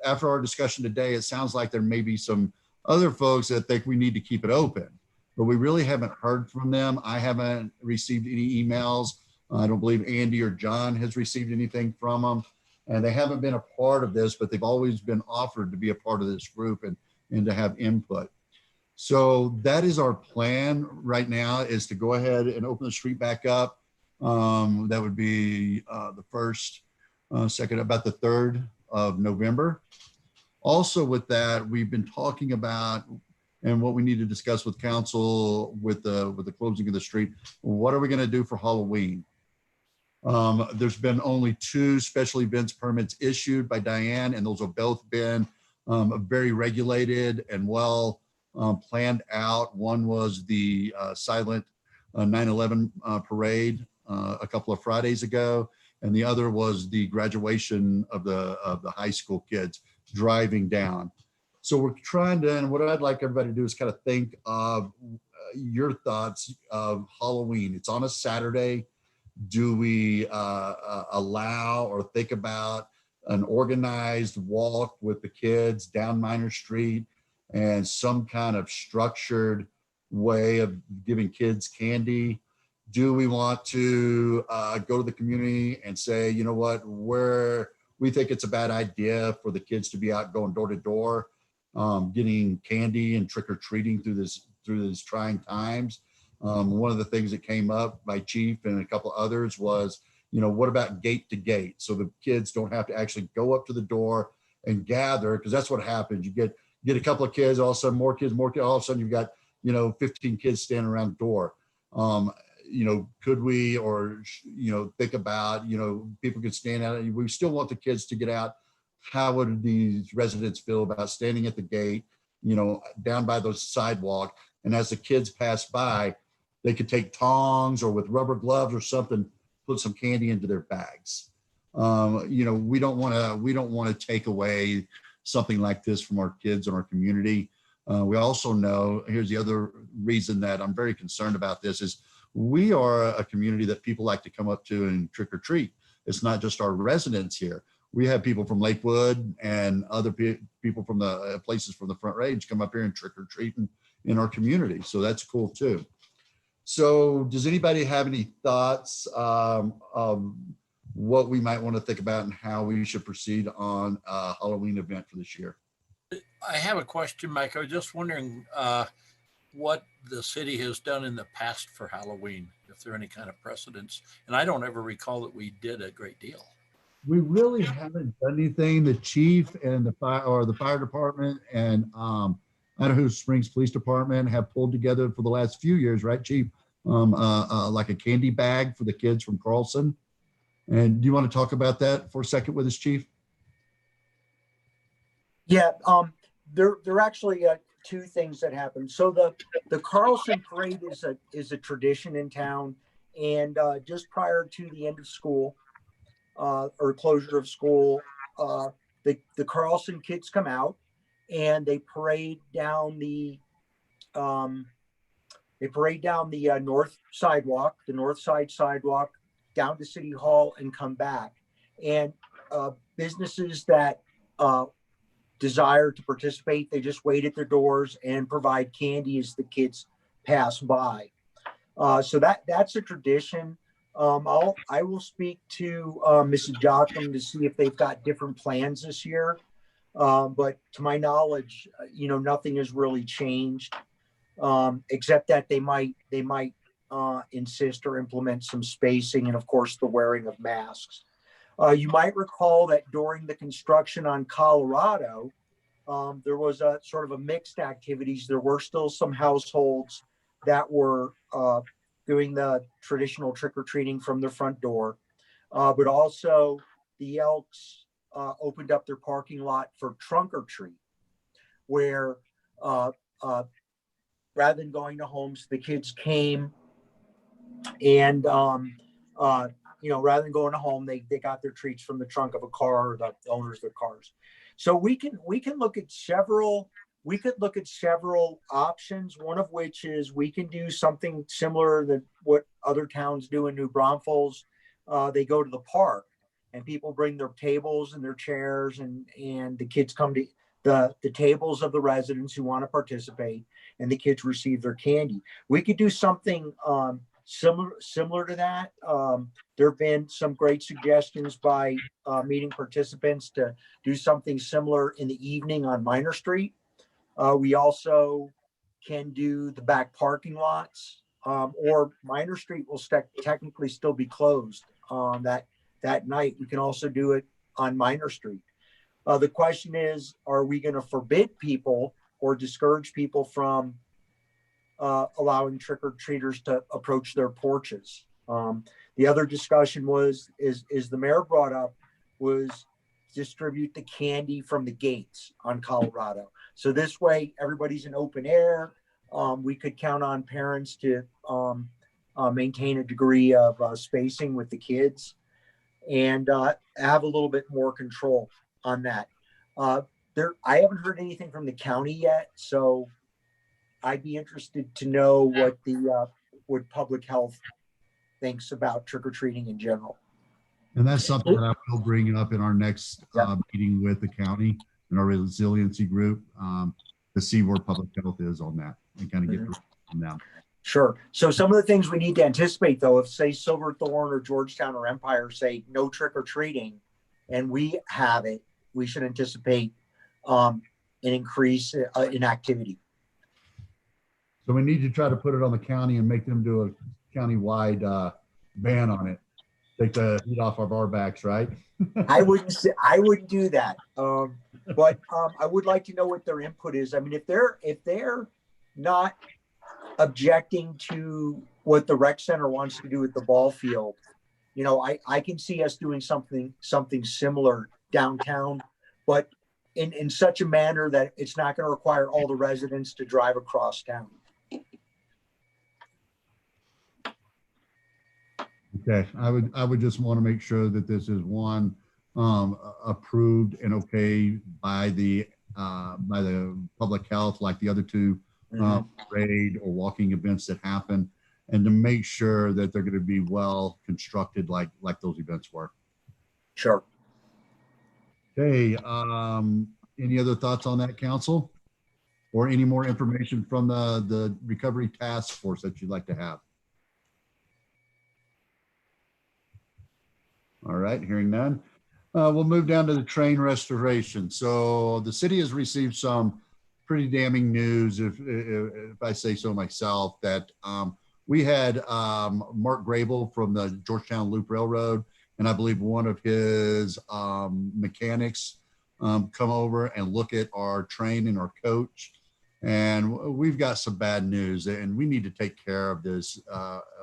[SPEAKER 1] After our discussion today, it sounds like there may be some other folks that think we need to keep it open, but we really haven't heard from them. I haven't received any emails. I don't believe Andy or John has received anything from them, and they haven't been a part of this, but they've always been offered to be a part of this group and to have input. So that is our plan right now, is to go ahead and open the street back up. That would be the 1st, 2nd, about the 3rd of November. Also with that, we've been talking about and what we need to discuss with council with the closing of the street. What are we going to do for Halloween? There's been only 2 special events permits issued by Diane, and those have both been very regulated and well planned out. One was the silent 9/11 parade a couple of Fridays ago, and the other was the graduation of the high school kids driving down. So we're trying to, and what I'd like everybody to do is kind of think of your thoughts of Halloween. It's on a Saturday. Do we allow or think about an organized walk with the kids down Minor Street and some kind of structured way of giving kids candy? Do we want to go to the community and say, you know what, where we think it's a bad idea for the kids to be out going door to door, getting candy and trick or treating through these trying times? One of the things that came up by Chief and a couple others was, you know, what about gate to gate? So the kids don't have to actually go up to the door and gather, because that's what happens. You get a couple of kids, all of a sudden more kids, all of a sudden you've got, you know, 15 kids standing around the door. You know, could we, or, you know, think about, you know, people could stand out. We still want the kids to get out. How would these residents feel about standing at the gate, you know, down by the sidewalk, and as the kids pass by, they could take tongs or with rubber gloves or something, put some candy into their bags. You know, we don't want to take away something like this from our kids and our community. We also know, here's the other reason that I'm very concerned about this, is we are a community that people like to come up to and trick or treat. It's not just our residents here. We have people from Lakewood and other people from the places from the Front Range come up here and trick or treat in our community. So that's cool too. So does anybody have any thoughts of what we might want to think about and how we should proceed on a Halloween event for this year?
[SPEAKER 10] I have a question, Mike. I was just wondering what the city has done in the past for Halloween, if there are any kind of precedents. And I don't ever recall that we did a great deal.
[SPEAKER 1] We really haven't done anything. The chief and the fire department and Idaho Springs Police Department have pulled together for the last few years, right, Chief? Like a candy bag for the kids from Carlson. And do you want to talk about that for a second with us, Chief?
[SPEAKER 11] Yeah, there are actually 2 things that happen. So the Carlson Parade is a tradition in town, and just prior to the end of school or closure of school, the Carlson kids come out and they parade down the north sidewalk, the north side sidewalk, down to City Hall and come back. And businesses that desire to participate, they just wait at their doors and provide candy as the kids pass by. So that's a tradition. I will speak to Mrs. Jotham to see if they've got different plans this year. But to my knowledge, you know, nothing has really changed, except that they might insist or implement some spacing and, of course, the wearing of masks. You might recall that during the construction on Colorado, there was a sort of a mixed activities. There were still some households that were doing the traditional trick-or-treating from the front door, but also the Elks opened up their parking lot for trunk or treat, where rather than going to homes, the kids came and you know, rather than going to home, they got their treats from the trunk of a car or the owners of the cars. So we can look at several options, one of which is we can do something similar to what other towns do in New Braunfels. They go to the park and people bring their tables and their chairs, and the kids come to the tables of the residents who want to participate, and the kids receive their candy. We could do something similar to that. There have been some great suggestions by meeting participants to do something similar in the evening on Minor Street. We also can do the back parking lots, or Minor Street will technically still be closed that night. We can also do it on Minor Street. The question is, are we going to forbid people or discourage people from allowing trick-or-treaters to approach their porches. The other discussion is the mayor brought up, was distribute the candy from the gates on Colorado. So this way, everybody's in open air. We could count on parents to maintain a degree of spacing with the kids and have a little bit more control on that. I haven't heard anything from the county yet, so I'd be interested to know what public health thinks about trick-or-treating in general.
[SPEAKER 1] And that's something that I will bring up in our next meeting with the county and our resiliency group to see where public health is on that and kind of get from them.
[SPEAKER 11] Sure. So some of the things we need to anticipate, though, if say Silverthorne or Georgetown or Empire say no trick-or-treating and we have it, we should anticipate an increase in activity.
[SPEAKER 1] So we need to try to put it on the county and make them do a county-wide ban on it. Take the heat off of our backs, right?
[SPEAKER 11] I wouldn't do that. But I would like to know what their input is. I mean, if they're not objecting to what the rec center wants to do with the ball field, you know, I can see us doing something similar downtown, but in such a manner that it's not going to require all the residents to drive across town.
[SPEAKER 1] Okay, I would just want to make sure that this is one approved and okay by the public health, like the other two parade or walking events that happen, and to make sure that they're going to be well constructed like those events were.
[SPEAKER 11] Sure.
[SPEAKER 1] Okay, any other thoughts on that, council? Or any more information from the recovery task force that you'd like to have? All right, hearing none. We'll move down to the train restoration. So the city has received some pretty damning news, if I say so myself, that we had Mark Grable from the Georgetown Loop Railroad, and I believe one of his mechanics come over and look at our train and our coach. And we've got some bad news, and we need to take care of this.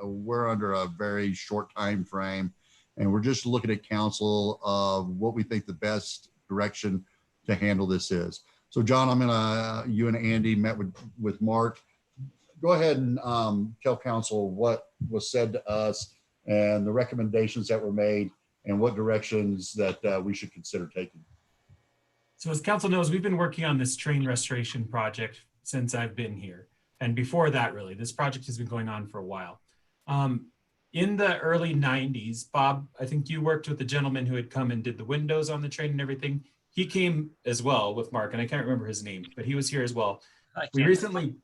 [SPEAKER 1] We're under a very short time frame, and we're just looking at council of what we think the best direction to handle this is. So John, you and Andy met with Mark. Go ahead and tell council what was said to us and the recommendations that were made and what directions that we should consider taking.
[SPEAKER 2] So as council knows, we've been working on this train restoration project since I've been here. And before that, really, this project has been going on for a while. In the early 90s, Bob, I think you worked with the gentleman who had come and did the windows on the train and everything. He came as well with Mark, and I can't remember his name, but he was here as well. We recently,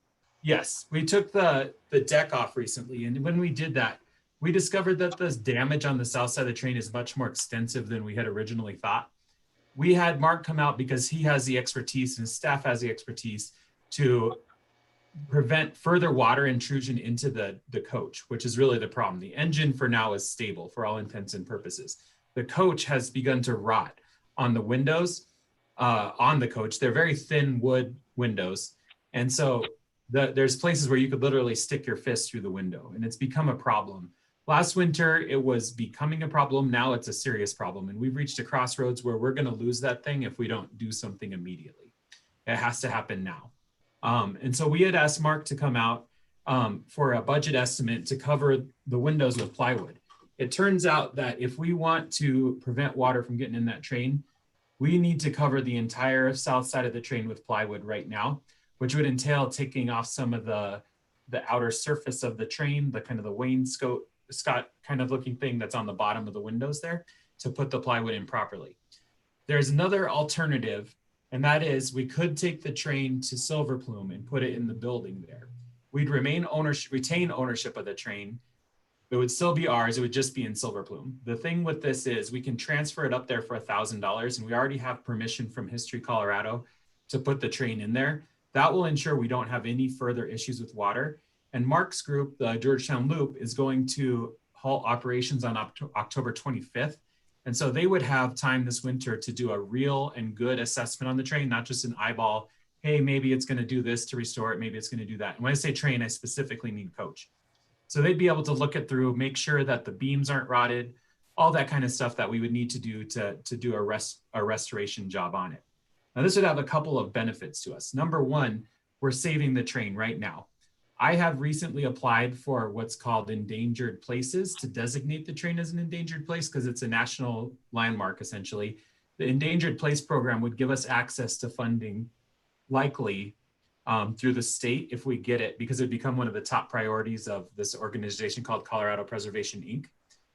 [SPEAKER 2] yes, we took the deck off recently. And when we did that, we discovered that the damage on the south side of the train is much more extensive than we had originally thought. We had Mark come out because he has the expertise and his staff has the expertise to prevent further water intrusion into the coach, which is really the problem. The engine for now is stable for all intents and purposes. The coach has begun to rot on the windows on the coach. They're very thin wood windows. And so there's places where you could literally stick your fist through the window, and it's become a problem. Last winter, it was becoming a problem. Now it's a serious problem. And we've reached a crossroads where we're going to lose that thing if we don't do something immediately. It has to happen now. And so we had asked Mark to come out for a budget estimate to cover the windows with plywood. It turns out that if we want to prevent water from getting in that train, we need to cover the entire south side of the train with plywood right now, which would entail taking off some of the outer surface of the train, the kind of the wainscot kind of looking thing that's on the bottom of the windows there, to put the plywood in properly. There's another alternative, and that is we could take the train to Silver Plume and put it in the building there. We'd retain ownership of the train. It would still be ours. It would just be in Silver Plume. The thing with this is we can transfer it up there for $1,000, and we already have permission from History Colorado to put the train in there. That will ensure we don't have any further issues with water. And Mark's group, the Georgetown Loop, is going to halt operations on October 25th. And so they would have time this winter to do a real and good assessment on the train, not just an eyeball, hey, maybe it's going to do this to restore it, maybe it's going to do that. And when I say train, I specifically mean coach. So they'd be able to look it through, make sure that the beams aren't rotted, all that kind of stuff that we would need to do to do a restoration job on it. Now, this would have a couple of benefits to us. Number one, we're saving the train right now. I have recently applied for what's called endangered places to designate the train as an endangered place because it's a national landmark, essentially. The endangered place program would give us access to funding, likely through the state if we get it, because it'd become one of the top priorities of this organization called Colorado Preservation Inc.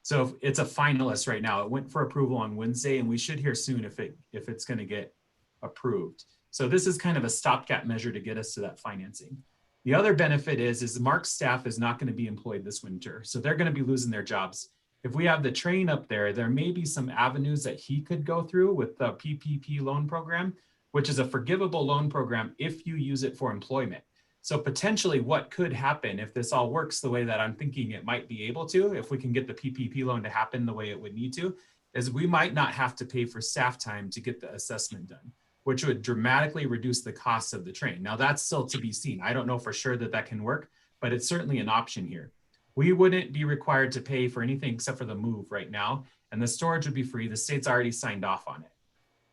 [SPEAKER 2] So it's a finalist right now. It went for approval on Wednesday, and we should hear soon if it's going to get approved. So this is kind of a stopgap measure to get us to that financing. The other benefit is Mark's staff is not going to be employed this winter. So they're going to be losing their jobs. If we have the train up there, there may be some avenues that he could go through with the PPP loan program, which is a forgivable loan program if you use it for employment. So potentially what could happen if this all works the way that I'm thinking it might be able to, if we can get the PPP loan to happen the way it would need to, is we might not have to pay for staff time to get the assessment done, which would dramatically reduce the cost of the train. Now that's still to be seen. I don't know for sure that that can work, but it's certainly an option here. We wouldn't be required to pay for anything except for the move right now, and the storage would be free. The state's already signed off on it.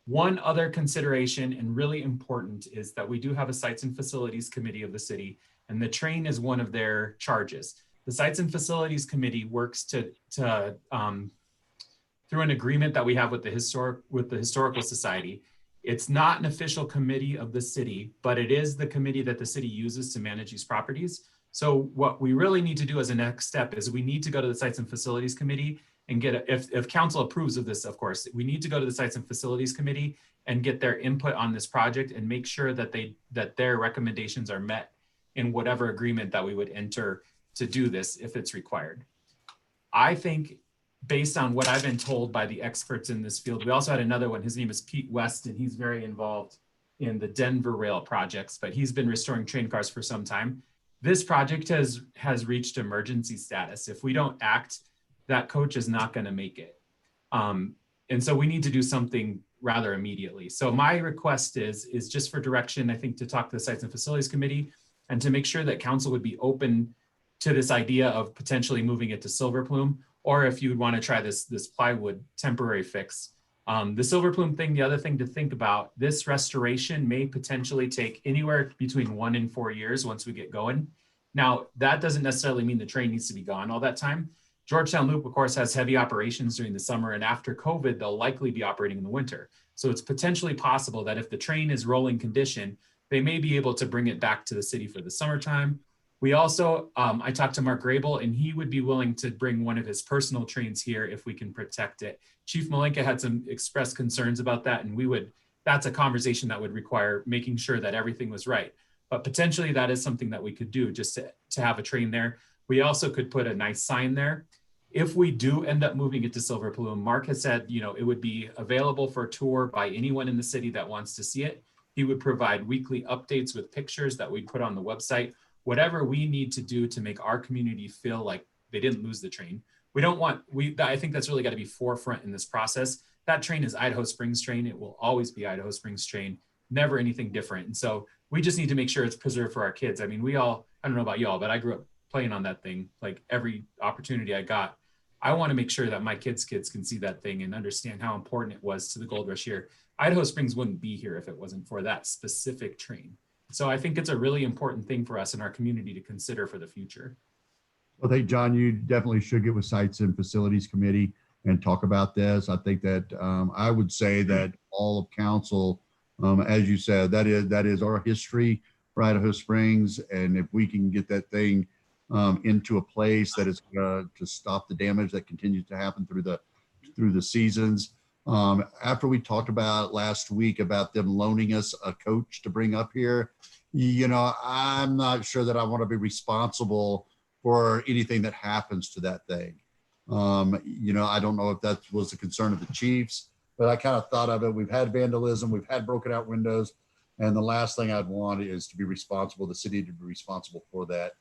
[SPEAKER 2] One other consideration, and really important, is that we do have a Sites and Facilities Committee of the city, and the train is one of their charges. The Sites and Facilities Committee works through an agreement that we have with the Historical Society. It's not an official committee of the city, but it is the committee that the city uses to manage these properties. So what we really need to do as a next step is we need to go to the Sites and Facilities Committee and get, if council approves of this, of course, we need to go to the Sites and Facilities Committee and get their input on this project and make sure that their recommendations are met in whatever agreement that we would enter to do this if it's required. I think based on what I've been told by the experts in this field, we also had another one, his name is Pete West, and he's very involved in the Denver rail projects, but he's been restoring train cars for some time. This project has reached emergency status. If we don't act, that coach is not going to make it. And so we need to do something rather immediately. So my request is just for direction, I think, to talk to the Sites and Facilities Committee and to make sure that council would be open to this idea of potentially moving it to Silver Plume, or if you would want to try this plywood temporary fix. The Silver Plume thing, the other thing to think about, this restoration may potentially take anywhere between 1 and 4 years once we get going. Now, that doesn't necessarily mean the train needs to be gone all that time. Georgetown Loop, of course, has heavy operations during the summer, and after COVID, they'll likely be operating in the winter. So it's potentially possible that if the train is rolling condition, they may be able to bring it back to the city for the summertime. We also, I talked to Mark Grable, and he would be willing to bring one of his personal trains here if we can protect it. Chief Malenka had some expressed concerns about that, and that's a conversation that would require making sure that everything was right. But potentially that is something that we could do, just to have a train there. We also could put a nice sign there. If we do end up moving it to Silver Plume, Mark has said, it would be available for a tour by anyone in the city that wants to see it. He would provide weekly updates with pictures that we put on the website. Whatever we need to do to make our community feel like they didn't lose the train. I think that's really got to be forefront in this process. That train is Idaho Springs train. It will always be Idaho Springs train, never anything different. And so we just need to make sure it's preserved for our kids. I mean, I don't know about y'all, but I grew up playing on that thing. Like every opportunity I got, I want to make sure that my kids' kids can see that thing and understand how important it was to the Gold Rush here. Idaho Springs wouldn't be here if it wasn't for that specific train. So I think it's a really important thing for us in our community to consider for the future.
[SPEAKER 1] Well, I think, John, you definitely should get with Sites and Facilities Committee and talk about this. I think that I would say that all of council, as you said, that is our history for Idaho Springs. And if we can get that thing into a place that is to stop the damage that continues to happen through the seasons. After we talked about last week about them loaning us a coach to bring up here, I'm not sure that I want to be responsible for anything that happens to that thing. I don't know if that was the concern of the chiefs, but I kind of thought of it. We've had vandalism, we've had broken out windows, and the last thing I'd want is to be responsible, the city to be responsible for that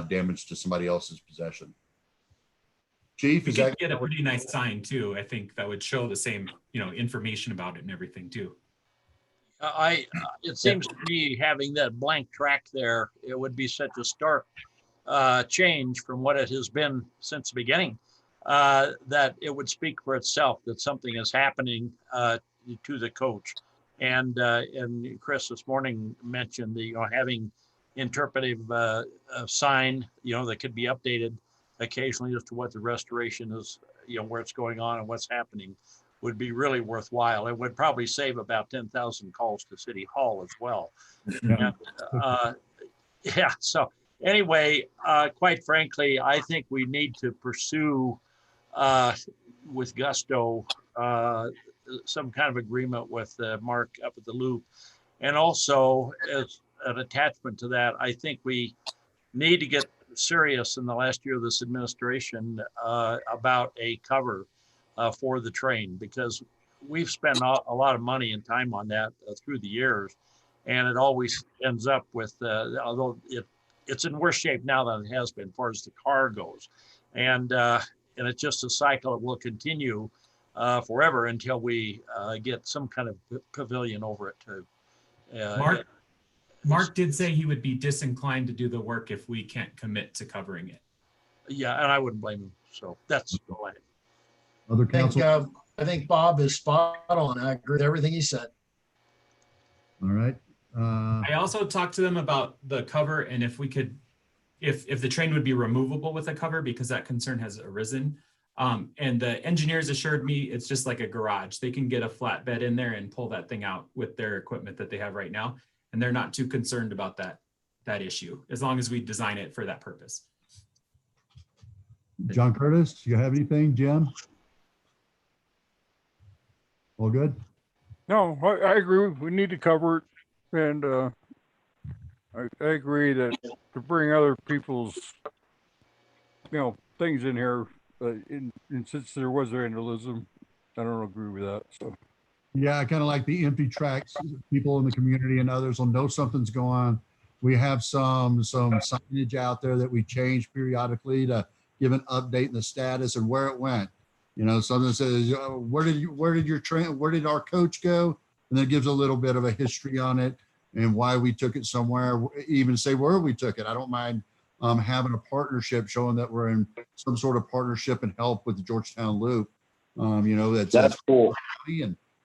[SPEAKER 1] damage to somebody else's possession. Chief,
[SPEAKER 2] we could get a pretty nice sign too. I think that would show the same, information about it and everything too.
[SPEAKER 10] It seems to me having that blank track there, it would be such a stark change from what it has been since the beginning, that it would speak for itself that something is happening to the coach. And Chris this morning mentioned the, having interpretive sign, that could be updated occasionally as to what the restoration is, where it's going on and what's happening, would be really worthwhile. It would probably save about 10,000 calls to City Hall as well.
[SPEAKER 1] Yeah.
[SPEAKER 10] And, yeah. So anyway, quite frankly, I think we need to pursue with gusto some kind of agreement with Mark up at the Loop. And also, as an attachment to that, I think we need to get serious in the last year of this administration about a cover for the train, because we've spent a lot of money and time on that through the years, and it always ends up with, although it's in worse shape now than it has been as far as the car goes, and it's just a cycle that will continue forever until we get some kind of pavilion over it too.
[SPEAKER 2] Mark did say he would be disinclined to do the work if we can't commit to covering it.
[SPEAKER 10] Yeah, and I wouldn't blame him. So that's all I have.
[SPEAKER 1] Other council?
[SPEAKER 3] I think Bob is spot on. I agree with everything he said.
[SPEAKER 1] All right.
[SPEAKER 2] I also talked to them about the cover and if we could, if the train would be removable with a cover, because that concern has arisen. And the engineers assured me it's just like a garage. They can get a flatbed in there and pull that thing out with their equipment that they have right now. And they're not too concerned about that issue, as long as we design it for that purpose.
[SPEAKER 1] John Curtis, do you have anything? Jim? All good?
[SPEAKER 4] No, I agree. We need to cover it. And I agree that to bring other people's, things in here, and since there was vandalism, I don't agree with that. So.
[SPEAKER 1] Yeah, I kind of like the empty tracks. People in the community and others will know something's going on. We have some signage out there that we change periodically to give an update in the status and where it went. Something says, where did our coach go? And then it gives a little bit of a history on it and why we took it somewhere, even say where we took it. I don't mind having a partnership, showing that we're in some sort of partnership and help with the Georgetown Loop. That's
[SPEAKER 7] cool.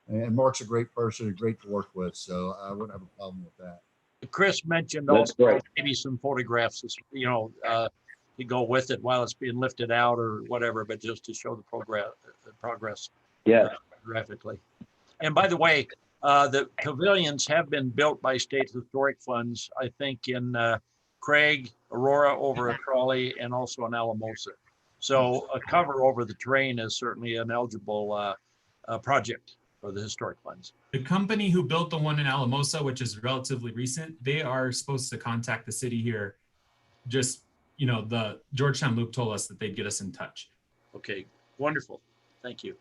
[SPEAKER 1] And Mark's a great person, great to work with. So I wouldn't have a problem with that.
[SPEAKER 10] Chris mentioned also maybe some photographs, to go with it while it's being lifted out or whatever, but just to show the progress.
[SPEAKER 7] Yeah.
[SPEAKER 10] Graphically. And by the way, the pavilions have been built by state historic funds, I think in Craig, Aurora over at Crawley, and also in Alamosa. So a cover over the train is certainly an eligible project for the historic funds.
[SPEAKER 2] The company who built the one in Alamosa, which is relatively recent, they are supposed to contact the city here. Just, the Georgetown Loop told us that they'd get us in touch.
[SPEAKER 10] Okay, wonderful. Thank you.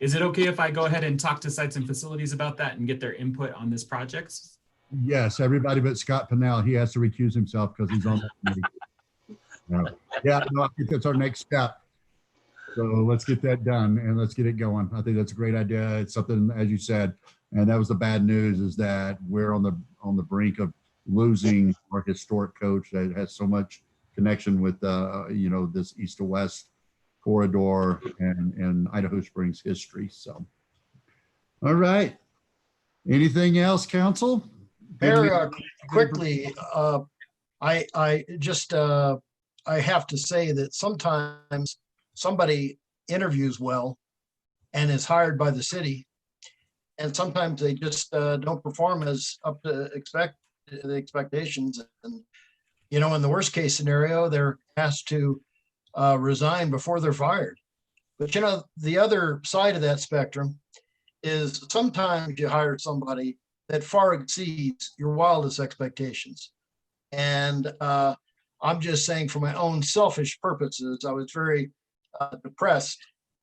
[SPEAKER 2] Is it okay if I go ahead and talk to Sites and Facilities about that and get their input on this project?
[SPEAKER 1] Yes, everybody but Scott Pinnell. He has to recuse himself because he's on that committee. Yeah, no, I think that's our next step. So let's get that done and let's get it going. I think that's a great idea. It's something, as you said, and that was the bad news, is that we're on the brink of losing our historic coach that has so much connection with this east to west corridor and Idaho Springs history. So, all right. Anything else, council?
[SPEAKER 3] Very quickly, I have to say that sometimes somebody interviews well and is hired by the city, and sometimes they just don't perform as up to the expectations. And in the worst case scenario, they're asked to resign before they're fired. But the other side of that spectrum is sometimes you hire somebody that far exceeds your wildest expectations. And I'm just saying, for my own selfish purposes, I was very depressed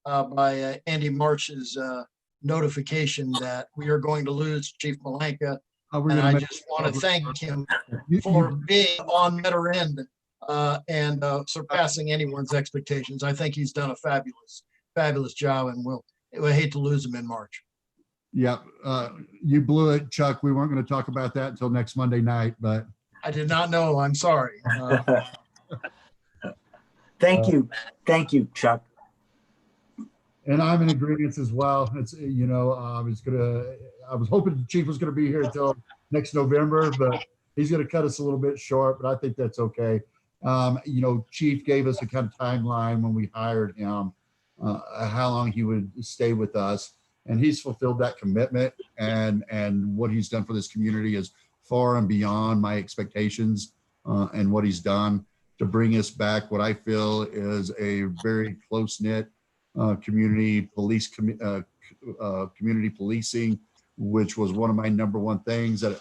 [SPEAKER 3] by Andy March's notification that we are going to lose Chief Malanka. And I just want to thank him for being on that end and surpassing anyone's expectations. I think he's done a fabulous job, and we'll hate to lose him in March.
[SPEAKER 1] Yep. You blew it, Chuck. We weren't going to talk about that until next Monday night, but
[SPEAKER 3] I did not know. I'm sorry.
[SPEAKER 11] Thank you. Thank you, Chuck.
[SPEAKER 1] and I'm in agreement as well. It's, I was hoping the chief was going to be here until next November, but he's going to cut us a little bit short, but I think that's okay. Chief gave us a kind of timeline when we hired him, how long he would stay with us. And he's fulfilled that commitment, and what he's done for this community is far and beyond my expectations, and what he's done to bring us back what I feel is a very close-knit community policing, which was one of my number one things that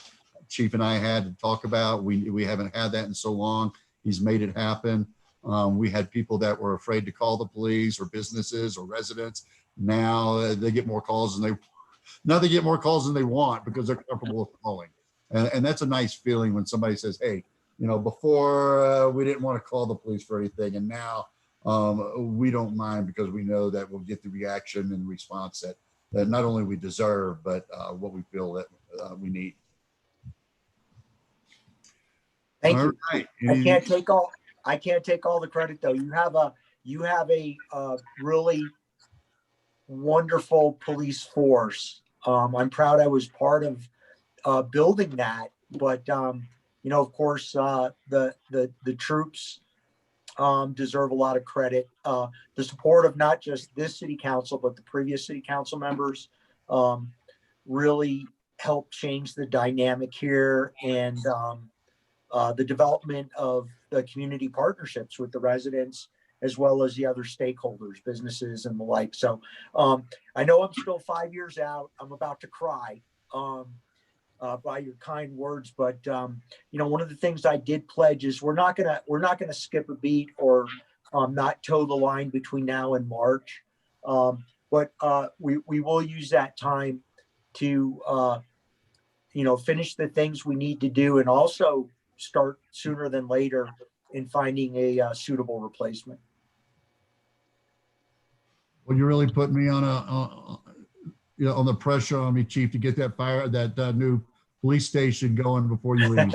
[SPEAKER 1] Chief and I had to talk about. We haven't had that in so long. He's made it happen. We had people that were afraid to call the police, or businesses or residents. Now they get more calls than they want because they're comfortable with calling. And that's a nice feeling when somebody says, hey, before we didn't want to call the police for anything, and now we don't mind because we know that we'll get the reaction and response that not only we deserve, but what we feel that we need.
[SPEAKER 11] Thank
[SPEAKER 1] All
[SPEAKER 11] you.
[SPEAKER 1] right.
[SPEAKER 11] I can't take all the credit though. You have a really wonderful police force. I'm proud I was part of building that, but of course, the troops deserve a lot of credit. The support of not just this city council, but the previous city council members really helped change the dynamic here, and the development of the community partnerships with the residents, as well as the other stakeholders, businesses and the like. So I know I'm still 5 years out. I'm about to cry by your kind words, but one of the things I did pledge is we're not gonna skip a beat or not toe the line between now and March, but we will use that time to finish the things we need to do, and also start sooner than later in finding a suitable replacement.
[SPEAKER 1] Well, you're really putting me on on the pressure on me, Chief, to get that new police station going before you leave.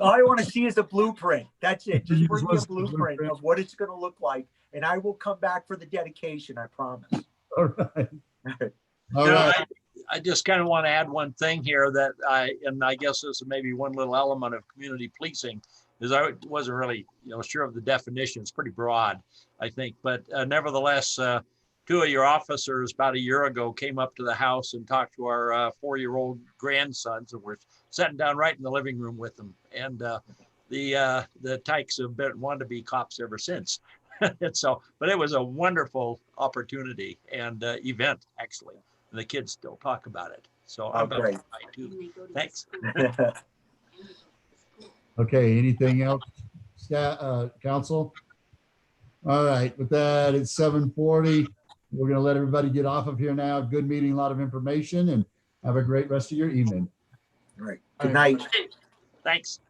[SPEAKER 11] All I want to see is a blueprint. That's it. Just bring me a blueprint of what it's going to look like, and I will come back for the dedication. I promise.
[SPEAKER 1] All right. All
[SPEAKER 10] You know,
[SPEAKER 1] right.
[SPEAKER 10] I just kind of want to add one thing here that I guess this is maybe one little element of community policing, is I wasn't really, sure of the definition. It's pretty broad, I think, but nevertheless, two of your officers about a year ago came up to the house and talked to our 4-year-old grandsons, and we're sitting down right in the living room with them. And the Tykes have been wanted to be cops ever since. And so, but it was a wonderful opportunity and event, actually. And the kids still talk about it. So I'm about to cry too. Thanks.
[SPEAKER 1] Okay, anything else, council? All right, with that, it's 7:40. We're gonna let everybody get off of here now. Good meeting, a lot of information, and have a great rest of your evening.
[SPEAKER 11] All right, good night.
[SPEAKER 10] Thanks.